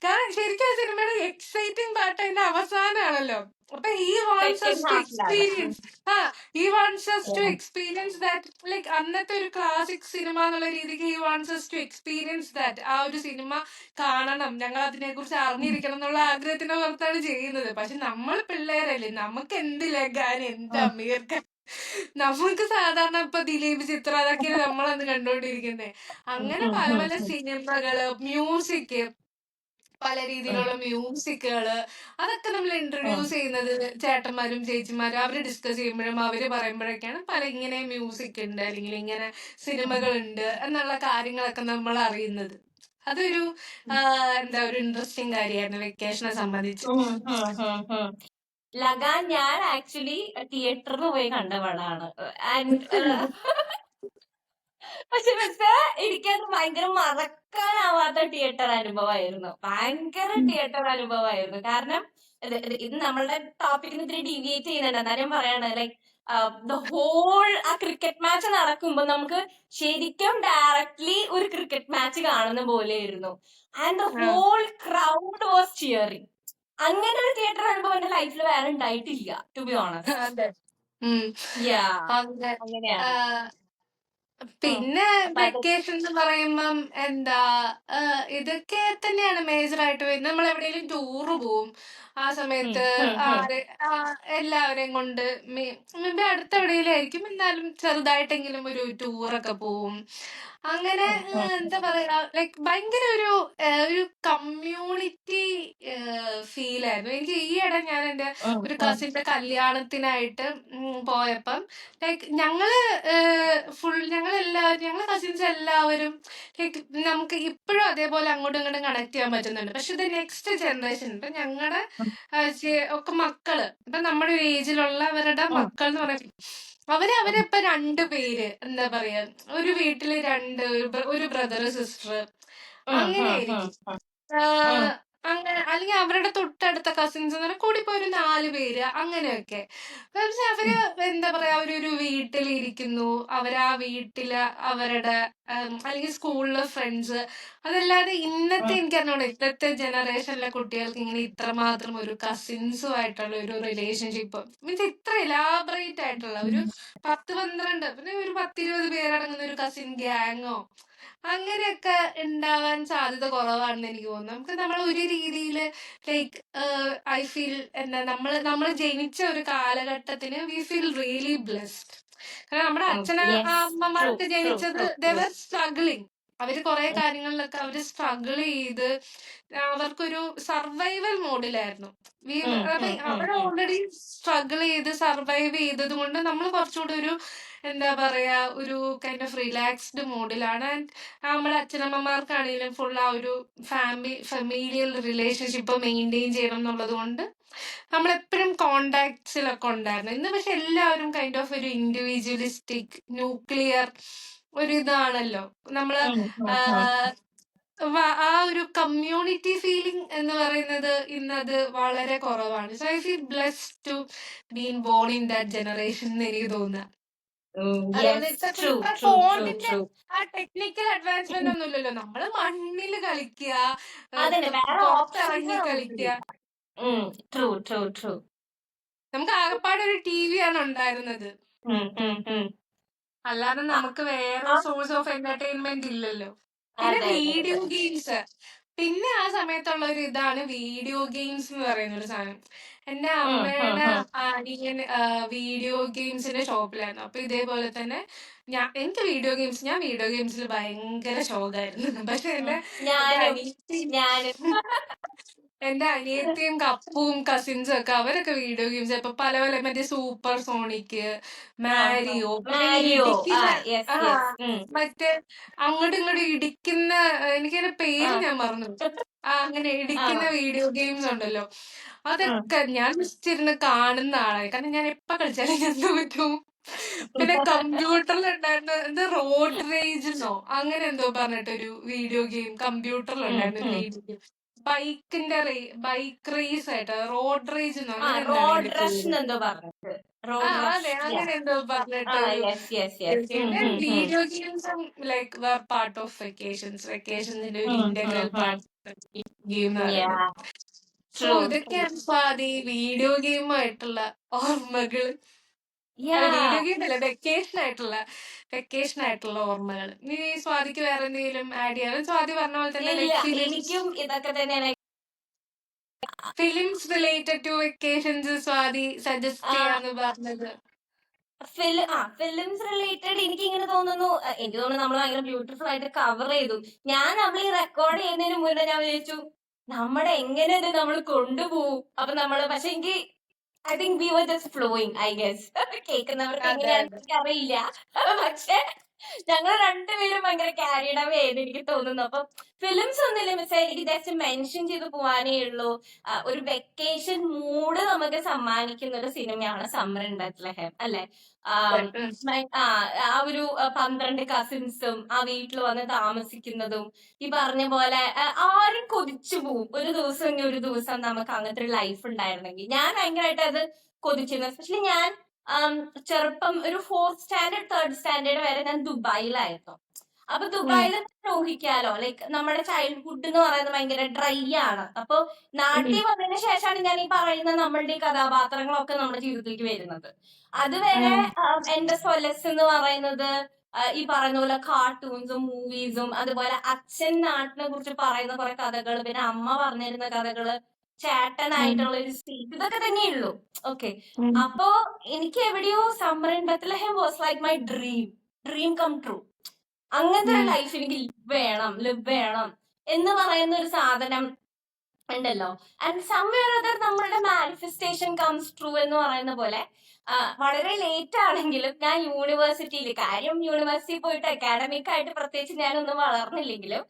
കാരണം ശരിക്കും ആ സിനിമയുടെ എക്സൈറ്റിംഗ് പാർട്ട് അതിന്റെ അവസാനമാണല്ലോ. അപ്പൊ he wants us second to ഹാഫിലാണ്. experience he wants us to experience that, like അന്നത്തെ ഒരു ക്ലാസിക് സിനിമ എന്നുള്ള രീതിക്ക് he wants us to experience that. ആ ഒരു സിനിമ കാണണം, ഞങ്ങൾ അതിനെ കുറിച്ച് അറിഞ്ഞിരിക്കണം എന്നുള്ള ആഗ്രഹത്തിന്റെ പുറത്താണ് ചെയ്യുന്നത്. പക്ഷെ നമ്മൾ പിള്ളേരല്ലേ, നമുക്ക് എന്ത് ലഗാൻ എന്ത് അമീർ ഖാൻ, നമുക്ക് സാധാരണ ഇപ്പൊ ദിലീപ് ചിത്ര അതൊക്കെയാണ് നമ്മളന്ന് കണ്ടോണ്ടിരിക്കുന്നേ. അങ്ങനെ പല പല സിനിമകള്, മ്യൂസിക്, പല രീതിയിലുള്ള മ്യൂസിക്കുകള്, അതൊക്കെ നമ്മൾ ഇൻട്രൊഡ്യൂസ് ചെയ്യുന്നത് ചേട്ടന്മാരും ചേച്ചിമാരും അവര് ഡിസ്കസ് ചെയ്യുമ്പോഴും അവര് പറയുമ്പോഴൊക്കെയാണ് പല ഇങ്ങനെ മ്യൂസിക് ഉണ്ട് അല്ലെങ്കിൽ ഇങ്ങനെ സിനിമകളുണ്ട് എന്നുള്ള കാര്യങ്ങളൊക്കെ നമ്മൾ അറിയുന്നത്. അതൊരു എന്താ ഒരു ഇൻട്രസ്റ്റിംഗ് കാര്യമായിരുന്നു വെക്കേഷനെ സംബന്ധിച്ച്. ലഗാൻ ഞാൻ ആക്ച്വലി തിയേറ്ററിൽ പോയി കണ്ട പടമാണ്. ആൻഡ് പക്ഷെ എനിക്കത് ഭയങ്കര മറക്കാനാവാത്ത തിയേറ്റർ അനുഭവമായിരുന്നു. ഭയങ്കര തിയേറ്റർ അനുഭവമായിരുന്നു. കാരണം ഇത് നമ്മളുടെ ടോപ്പിക്കിന് ഇത്തിരി ഡീവിയേറ്റ് ചെയ്യുന്നുണ്ട്. എന്നാലും പറയാണ് ലൈക്ക് ദ ഹോൾ ആ ക്രിക്കറ്റ് മാച്ച് നടക്കുമ്പോ നമുക്ക് ശരിക്കും ഡയറക്ട്ലി ഒരു ക്രിക്കറ്റ് മാച്ച് കാണുന്ന പോലെയായിരുന്നു. And the whole crowd was cheering. അങ്ങനെ ഒരു തിയേറ്റർ അനുഭവം എന്റെ ലൈഫിൽ വേറെ ഉണ്ടായിട്ടില്ല, ടു ബി ഓണസ്റ്റ്. യാ അങ്ങനെയാണ്. പിന്നെ വെക്കേഷൻ എന്ന് പറയുമ്പം എന്താ ഇതൊക്കെ തന്നെയാണ് മേജർ ആയിട്ട് വരുന്നത്. നമ്മൾ എവിടെയെങ്കിലും ടൂറ് പോവും, ആ സമയത്ത് എല്ലാവരെയും കൊണ്ട് മേ ബി അടുത്ത എവിടെയെങ്കിലും ആയിരിക്കും, എന്നാലും ചെറുതായിട്ടെങ്കിലും ഒരു ടൂറൊക്കെ പോവും. അങ്ങനെ എന്താ പറയാ, ലൈക്ക് ഭയങ്കര ഒരു കമ്മ്യൂണിറ്റി ഫീൽ ആയിരുന്നു എനിക്ക്. ഈയിടെ ഞാൻ എന്റെ ഒരു കസിന്റെ കല്യാണത്തിനായിട്ട് പോയപ്പം ലൈക്ക് ഞങ്ങള് ഞങ്ങള് കസിൻസ് എല്ലാവരും ലൈക്ക് നമുക്ക് ഇപ്പോഴും അതേപോലെ അങ്ങോട്ടും ഇങ്ങോട്ടും കണക്ട് ചെയ്യാൻ പറ്റുന്നുണ്ട്. പക്ഷെ ഇത് നെക്സ്റ്റ് ജനറേഷൻ, ഇപ്പൊ ഞങ്ങളുടെ ഒക്കെ മക്കള്, ഇപ്പൊ നമ്മുടെ ഒരു ഏജിലുള്ളവരുടെ മക്കൾ എന്ന് പറയുന്നത് അവരിപ്പൊ 2 പേര്, എന്താ പറയാ, ഒരു വീട്ടില് ഒരു ബ്രദർ സിസ്റ്റർ അങ്ങനെ ആയിരിക്കും. അങ്ങനെ അല്ലെങ്കിൽ അവരുടെ തൊട്ടടുത്ത കസിൻസ് എന്ന് പറഞ്ഞാൽ കൂടിപ്പോ ഒരു 4 പേര് അങ്ങനെയൊക്കെ. പക്ഷെ അവര് എന്താ പറയാ, അവരൊരു വീട്ടിലിരിക്കുന്നു, അവരാ വീട്ടില് അവരുടെ അല്ലെങ്കിൽ സ്കൂളിലെ ഫ്രണ്ട്സ്. അതല്ലാതെ ഇന്നത്തെ എനിക്കറിഞ്ഞോളൂ, ഇന്നത്തെ ജനറേഷനിലെ കുട്ടികൾക്ക് ഇങ്ങനെ ഇത്രമാത്രം ഒരു കസിൻസുമായിട്ടുള്ള ഒരു റിലേഷൻഷിപ്പ് മീൻസ് ഇത്ര എലാബറേറ്റ് ആയിട്ടുള്ള ഒരു 10-12 പിന്നെ ഒരു 10-20 പേരടങ്ങുന്ന ഒരു കസിൻ ഗ്യാങ്ങോ അങ്ങനെയൊക്കെ ഉണ്ടാവാൻ സാധ്യത കുറവാണെന്ന് എനിക്ക് തോന്നുന്നു. നമുക്ക് നമ്മൾ ഒരു രീതിയില് ലൈക്ക് ഐ ഫീൽ എന്താ നമ്മൾ ജനിച്ച ഒരു കാലഘട്ടത്തിന് വി ഫീൽ റിയലി ബ്ലെസ്ഡ്. കാരണം നമ്മുടെ അമ്മമാർക്ക് ജനിച്ചത് ദേവർ സ്ട്രഗ്ലിങ്. അവര് കുറെ കാര്യങ്ങളിലൊക്കെ അവര് സ്ട്രഗിൾ ചെയ്ത് അവർക്കൊരു സർവൈവൽ മോഡിലായിരുന്നു. അവർ ഓൾറെഡി സ്ട്രഗിൾ ചെയ്ത് സർവൈവ് ചെയ്തത് കൊണ്ട് നമ്മൾ കുറച്ചുകൂടി ഒരു എന്താ പറയാ ഒരു കൈൻഡ് ഓഫ് റിലാക്സ്ഡ് മോഡിലാണ്. ആൻഡ് നമ്മുടെ അച്ഛനമ്മമാർക്കാണെങ്കിലും ഫുൾ ആ ഒരു ഫെമീലിയൽ റിലേഷൻഷിപ്പ് മെയിൻറ്റെയിൻ ചെയ്യണം എന്നുള്ളത് കൊണ്ട് നമ്മളെപ്പോഴും കോണ്ടാക്ട്സിലൊക്കെ ഉണ്ടായിരുന്നു. ഇന്ന് പക്ഷെ എല്ലാവരും കൈൻഡ് ഓഫ് ഒരു ഇൻഡിവിജ്വലിസ്റ്റിക് ന്യൂക്ലിയർ ഒരു ഇതാണല്ലോ. നമ്മള് ആ ഒരു കമ്മ്യൂണിറ്റി ഫീലിംഗ് എന്ന് പറയുന്നത് ഇന്നത് വളരെ കുറവാണ്. So I feel blessed to been born in that generation എന്ന് എനിക്ക് തോന്നുക. ഫോണിന്റെ ആ ടെക്നിക്കൽ അഡ്വാൻസ്മെന്റ് ഒന്നും ഇല്ലല്ലോ. നമ്മള് മണ്ണില് കളിക്കുക, പുറത്തിറങ്ങി കളിക്കുക. നമുക്ക് ആകപ്പാടെ ഒരു TV ആണ് ഉണ്ടായിരുന്നത്, അല്ലാതെ നമുക്ക് വേറെ സോഴ്സ് ഓഫ് എന്റർടൈൻമെന്റ് ഇല്ലല്ലോ. പിന്നെ വീഡിയോ ഗെയിംസ്, പിന്നെ ആ സമയത്തുള്ള ഒരു ഇതാണ് വീഡിയോ ഗെയിംസ് എന്ന് പറയുന്ന ഒരു സാധനം. എന്റെ അമ്മയുടെ അനിയൻ വീഡിയോ ഗെയിംസിന്റെ ഷോപ്പിലായിരുന്നു. അപ്പൊ ഇതേപോലെ തന്നെ ഞാൻ വീഡിയോ ഗെയിംസിൽ ഭയങ്കര ഷോക്കായിരുന്നു. പക്ഷെ എന്റെ അനിയത്തിയും കപ്പും കസിൻസും ഒക്കെ അവരൊക്കെ വീഡിയോ ഗെയിംസ് ഇപ്പൊ പല പല മറ്റേ സൂപ്പർ സോണിക്, മാരിയോ, മറ്റേ അങ്ങോട്ടും ഇങ്ങോട്ടും ഇടിക്കുന്ന, എനിക്കതിന്റെ പേര് ഞാൻ മറന്നു. അങ്ങനെ ഇടിക്കുന്ന വീഡിയോ ഗെയിംസ് ഉണ്ടല്ലോ, അതൊക്കെ ഞാൻ ജസ്റ്റ് ഇരുന്ന് കാണുന്ന ആളായി. കാരണം ഞാൻ എപ്പ കളിച്ചാലും ഞാൻ തോറ്റും. പിന്നെ കമ്പ്യൂട്ടറിൽ ഉണ്ടായിരുന്ന എന്താ റോഡ് റേജെന്നോ അങ്ങനെ എന്തോ പറഞ്ഞിട്ടൊരു വീഡിയോ ഗെയിം കമ്പ്യൂട്ടറിൽ ഉണ്ടായിരുന്ന ഒരു വീഡിയോ ഗെയിം. ബൈക്ക് റേസ് ആയിട്ട് റോഡ് റേജ് എന്നോ അങ്ങനെ എന്താണ് റോഡ് അതിന്റെ റഷ് പേര്. എന്തോ പറഞ്ഞത്. ആ റോഡ് റഷ്. അതെ അങ്ങനെ എന്തോ പറഞ്ഞിട്ട് ഒരു യെസ്. വീഡിയോ ഗെയിംസും ലൈക്ക് വേർ പാർട്ട് ഓഫ് വെക്കേഷൻസിന്റെ ഒരു ഇന്റഗ്രൽ പാർട്ട് ഗെയിം എന്ന് പറയുന്നത്. So true. ഇതൊക്കെയാണ് സ്വാതി വീഡിയോ ഗെയിമായിട്ടുള്ള ഓർമ്മകൾ. അല്ല വീഡിയോ ഗെയിം അല്ല വെക്കേഷൻ ആയിട്ടുള്ള ഓർമ്മകൾ. നീ സ്വാതിക്ക് വേറെ എന്തെങ്കിലും ആഡ് ചെയ്യാൻ? സ്വാതി പറഞ്ഞ പോലെ തന്നെ ഇല്ല, ലൈക്ക് എനിക്കും ഇതൊക്കെ തന്നെയാണ്. Films related to vacations Swathi suggest ചെയ്യാന്ന് പറഞ്ഞത്. ഫിലിംസ് റിലേറ്റഡ് എനിക്ക് ഇങ്ങനെ തോന്നുന്നു, എനിക്ക് തോന്നുന്നു നമ്മൾ ഭയങ്കര ബ്യൂട്ടിഫുൾ ആയിട്ട് കവർ ചെയ്തു. നമ്മൾ ഈ റെക്കോർഡ് ചെയ്യുന്നതിന് മുന്നേ ഞാൻ വിചാരിച്ചു നമ്മുടെ എങ്ങനെ ഇത് നമ്മൾ കൊണ്ടുപോകും. അപ്പൊ നമ്മള് പക്ഷെ എനിക്ക് I think we were just flowing, I guess. കേൾക്കുന്നവർക്ക് അതെ എങ്ങനെയാണെന്ന് അതെ എനിക്കറിയില്ല. പക്ഷെ ഞങ്ങൾ രണ്ടുപേരും ഭയങ്കര ക്യാരിഡ് അവേ ആയെന്ന് എനിക്ക് തോന്നുന്നു. അപ്പൊ ഫിലിംസ് ഒന്നുമില്ല മിസ്സേ, എനിക്ക് ജസ്റ്റ് മെൻഷൻ ചെയ്ത് പോവാനേ ഉള്ളൂ. ഒരു വെക്കേഷൻ മൂഡ് നമുക്ക് സമ്മാനിക്കുന്ന ഒരു സിനിമയാണ് സമ്മർ ഇൻ ബത്ലഹേം, അല്ലെ? ആം, ആ ഒരു 12 കസിൻസും ആ വീട്ടിൽ വന്ന് താമസിക്കുന്നതും ഈ പറഞ്ഞ പോലെ ആരും കൊതിച്ചു പോവും ഒരു ദിവസം എങ്കിൽ ഒരു ദിവസം നമുക്ക് അങ്ങനത്തെ ഒരു ലൈഫ് ഉണ്ടായിരുന്നെങ്കിൽ. ഞാൻ ഭയങ്കരമായിട്ട് അത് കൊതിച്ചിരുന്നു. എസ്പെഷ്യലി ഞാൻ ചെറുപ്പം ഒരു 4th സ്റ്റാൻഡേർഡ് 3rd സ്റ്റാൻഡേർഡ് വരെ ഞാൻ ദുബായിലായിരുന്നു. അപ്പൊ ദുബായിൽ ഊഹിക്കാലോ, ലൈക്ക് നമ്മുടെ ചൈൽഡ്ഹുഡ് എന്ന് പറയുന്നത് ഭയങ്കര ഡ്രൈ ആണ്. അപ്പൊ നാട്ടിൽ വന്നതിന് ശേഷമാണ് ഞാൻ ഈ പറയുന്ന നമ്മളുടെ ഈ കഥാപാത്രങ്ങളൊക്കെ നമ്മുടെ ജീവിതത്തിലേക്ക് വരുന്നത്. അതുവരെ എന്റെ സൊലസ് എന്ന് പറയുന്നത് ഈ പറയുന്ന പോലെ കാർട്ടൂൺസും മൂവീസും അതുപോലെ അച്ഛൻ നാട്ടിനെ കുറിച്ച് പറയുന്ന കുറെ കഥകൾ, പിന്നെ അമ്മ പറഞ്ഞിരുന്ന കഥകള്, ചേട്ടനായിട്ടുള്ള ഒരു സ്പീച്ച്, ഇതൊക്കെ തന്നെയുള്ളൂ. ഓക്കെ. അപ്പോ എനിക്ക് എവിടെയോ summer in Bethlehem was like my dream come true. അങ്ങനത്തെ ഒരു ലൈഫ് എനിക്ക് ലിവ് വേണം എന്ന് പറയുന്ന ഒരു സാധനം ഉണ്ടല്ലോ. ആൻഡ് സംവെയർ അതർ നമ്മളുടെ മാനിഫെസ്റ്റേഷൻ കംസ് ട്രൂ എന്ന് പറയുന്ന പോലെ വളരെ ലേറ്റ് ആണെങ്കിലും ഞാൻ യൂണിവേഴ്സിറ്റിയിൽ, കാര്യം യൂണിവേഴ്സിറ്റി പോയിട്ട് അക്കാഡമിക് ആയിട്ട് പ്രത്യേകിച്ച് ഞാനൊന്നും വളർന്നില്ലെങ്കിലും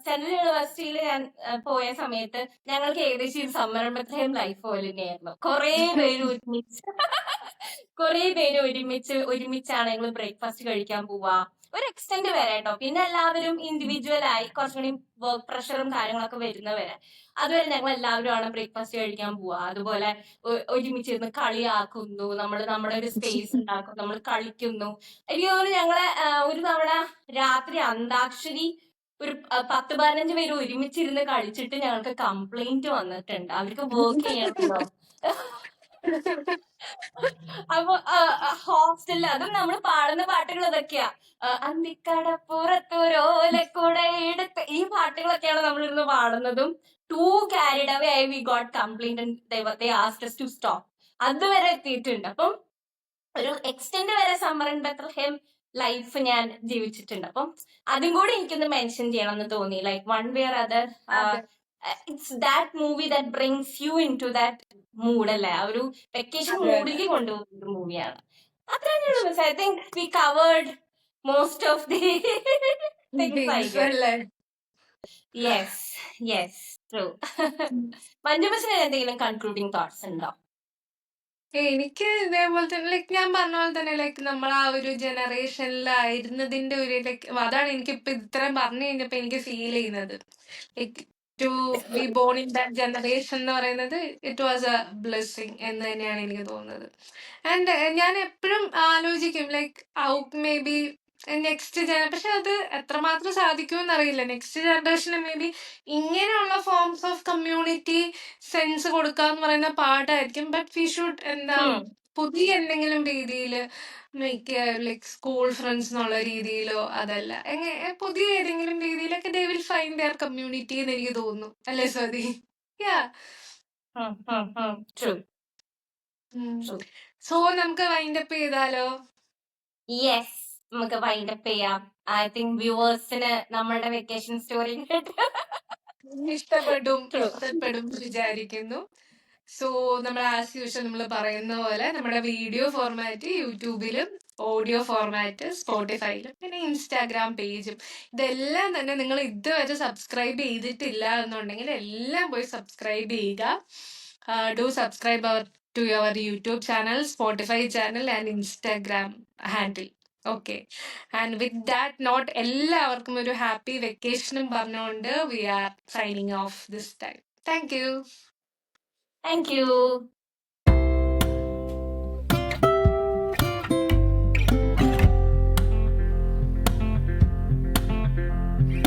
സെൻട്രൽ യൂണിവേഴ്സിറ്റിയിൽ ഞാൻ പോയ സമയത്ത് ഞങ്ങൾക്ക് ഏകദേശം ഈ സമ്മർബത്തെയും ലൈഫ് പോലെ തന്നെയായിരുന്നു. കുറെ പേര് ഒരുമിച്ചാണ് ഞങ്ങൾ ബ്രേക്ക്ഫാസ്റ്റ് കഴിക്കാൻ പോവാ, ഒരു എക്സ്റ്റെന്റ് വരെ കേട്ടോ. പിന്നെ എല്ലാവരും ഇൻഡിവിജ്വൽ ആയി കുറച്ചുകൂടി വർക്ക് പ്രഷറും കാര്യങ്ങളൊക്കെ വരുന്നവരെ, അതുവരെ ഞങ്ങൾ എല്ലാവരുമാണ് ബ്രേക്ക്ഫാസ്റ്റ് കഴിക്കാൻ പോവാ. അതുപോലെ ഒരുമിച്ചിരുന്ന് കളിയാക്കുന്നു, നമ്മൾ നമ്മുടെ ഒരു സ്പേസ് ഉണ്ടാക്കും, നമ്മൾ കളിക്കുന്നു. എനിക്ക് തോന്നുന്നു ഞങ്ങളെ ഒരു തവണ രാത്രി അന്താക്ഷരി ഒരു 10-15 പേര് ഒരുമിച്ചിരുന്ന് കളിച്ചിട്ട് ഞങ്ങൾക്ക് കംപ്ലൈന്റ് വന്നിട്ടുണ്ട്, അവർക്ക് വർക്ക് ചെയ്യണമല്ലോ. അപ്പൊ ഹോസ്റ്റലിൽ അതും നമ്മൾ പാടുന്ന പാട്ടുകൾ ഇതൊക്കെയാ. അന്തിക്കടപ്പുറത്തൊരോലക്കൂടെ എടുത്ത്, ഈ പാട്ടുകളൊക്കെയാണ് നമ്മൾ ഇരുന്ന് പാടുന്നതും. ടു ക്യാരിഡ് അവേ ആയി വി ഗോട്ട് കംപ്ലൈന്റ് ദൈവത്തെ ആസ്ക്ഡ് us to stop. അതുവരെ എത്തിയിട്ടുണ്ട്. അപ്പം ഒരു എക്സ്റ്റെന്റ് വരെ സമ്മർ ഇൻ ബത്ലഹേം ലൈഫ് ഞാൻ ജീവിച്ചിട്ടുണ്ട്. അപ്പം അതും കൂടി എനിക്കൊന്ന് മെൻഷൻ ചെയ്യണം എന്ന് തോന്നി. Like one way or other it's that movie that brings you into that mood, അല്ലേ? ആ ഒരു വെക്കേഷൻ മൂഡിലേക്ക് കൊണ്ടുപോകുന്ന മൂവിയാണ്. അത്രേ ഉള്ളൂ miss. I think we covered most of the yes true. Manju മിസ്സിന് എന്തെങ്കിലും കൺക്ലൂഡിംഗ് തോട്ട്സ് ഉണ്ടോ? എനിക്ക് ഇതേപോലെ തന്നെ ലൈക്ക് ഞാൻ പറഞ്ഞ പോലെ തന്നെ ലൈക്ക് നമ്മൾ ആ ഒരു ജനറേഷനിലായിരുന്നതിന്റെ ഒരു ലൈക്ക് അതാണ് എനിക്കിപ്പോ ഇത്രയും പറഞ്ഞു കഴിഞ്ഞപ്പോ എനിക്ക് ഫീൽ ചെയ്യുന്നത്. Like to be born in that generation എന്ന് പറയുന്നത് ഇറ്റ് വാസ് എ ബ്ലെസ്സിങ് എന്ന് തന്നെയാണ് എനിക്ക് തോന്നുന്നത്. ആൻഡ് ഞാൻ എപ്പോഴും ആലോചിക്കും ലൈക്ക് ഔ മേ ബി നെക്സ്റ്റ് പക്ഷെ അത് എത്രമാത്രം സാധിക്കുമെന്ന് അറിയില്ല. നെക്സ്റ്റ് ജനറേഷന് മേ ബി ഇങ്ങനെയുള്ള ഫോംസ് ഓഫ് കമ്മ്യൂണിറ്റി സെൻസ് കൊടുക്കാന്ന് പറയുന്ന പാടായിരിക്കും. ബട്ട് വി ഷുഡ് എന്താ പുതിയ എന്തെങ്കിലും രീതിയിൽ ലൈക്ക് സ്കൂൾ ഫ്രണ്ട്സ് എന്നുള്ള രീതിയിലോ അതല്ല പുതിയ ഏതെങ്കിലും രീതിയിലൊക്കെ they will find their community എന്ന് എനിക്ക് തോന്നുന്നു. അല്ലേ സ്വാതി? യാ. സോ നമുക്ക് വൈൻഡപ്പ് ചെയ്താലോ? യെസ്, നമുക്ക് വൈൻഡപ്പ് ചെയ്യാം. ഐ തിങ്ക് വ്യൂവേഴ്സിന് നമ്മളുടെ വെക്കേഷൻ സ്റ്റോറി ഇഷ്ടപ്പെടും വിചാരിക്കുന്നു. സോ നമ്മൾ ആസ് യൂഷ്വൽ നമ്മൾ പറയുന്ന പോലെ നമ്മുടെ വീഡിയോ ഫോർമാറ്റ് യൂട്യൂബിലും ഓഡിയോ ഫോർമാറ്റ് സ്പോട്ടിഫൈയിലും പിന്നെ ഇൻസ്റ്റാഗ്രാം പേജും ഇതെല്ലാം തന്നെ നിങ്ങൾ ഇതുവരെ സബ്സ്ക്രൈബ് ചെയ്തിട്ടില്ല എന്നുണ്ടെങ്കിൽ എല്ലാം പോയി സബ്സ്ക്രൈബ് ചെയ്യുക. Do subscribe our to your YouTube channel, Spotify channel, and Instagram handle. Okay. And with that note, എല്ലാവർക്കും ഒരു ഹാപ്പി വെക്കേഷനും പറഞ്ഞുകൊണ്ട് we are signing off this time. Thank you. Thank you.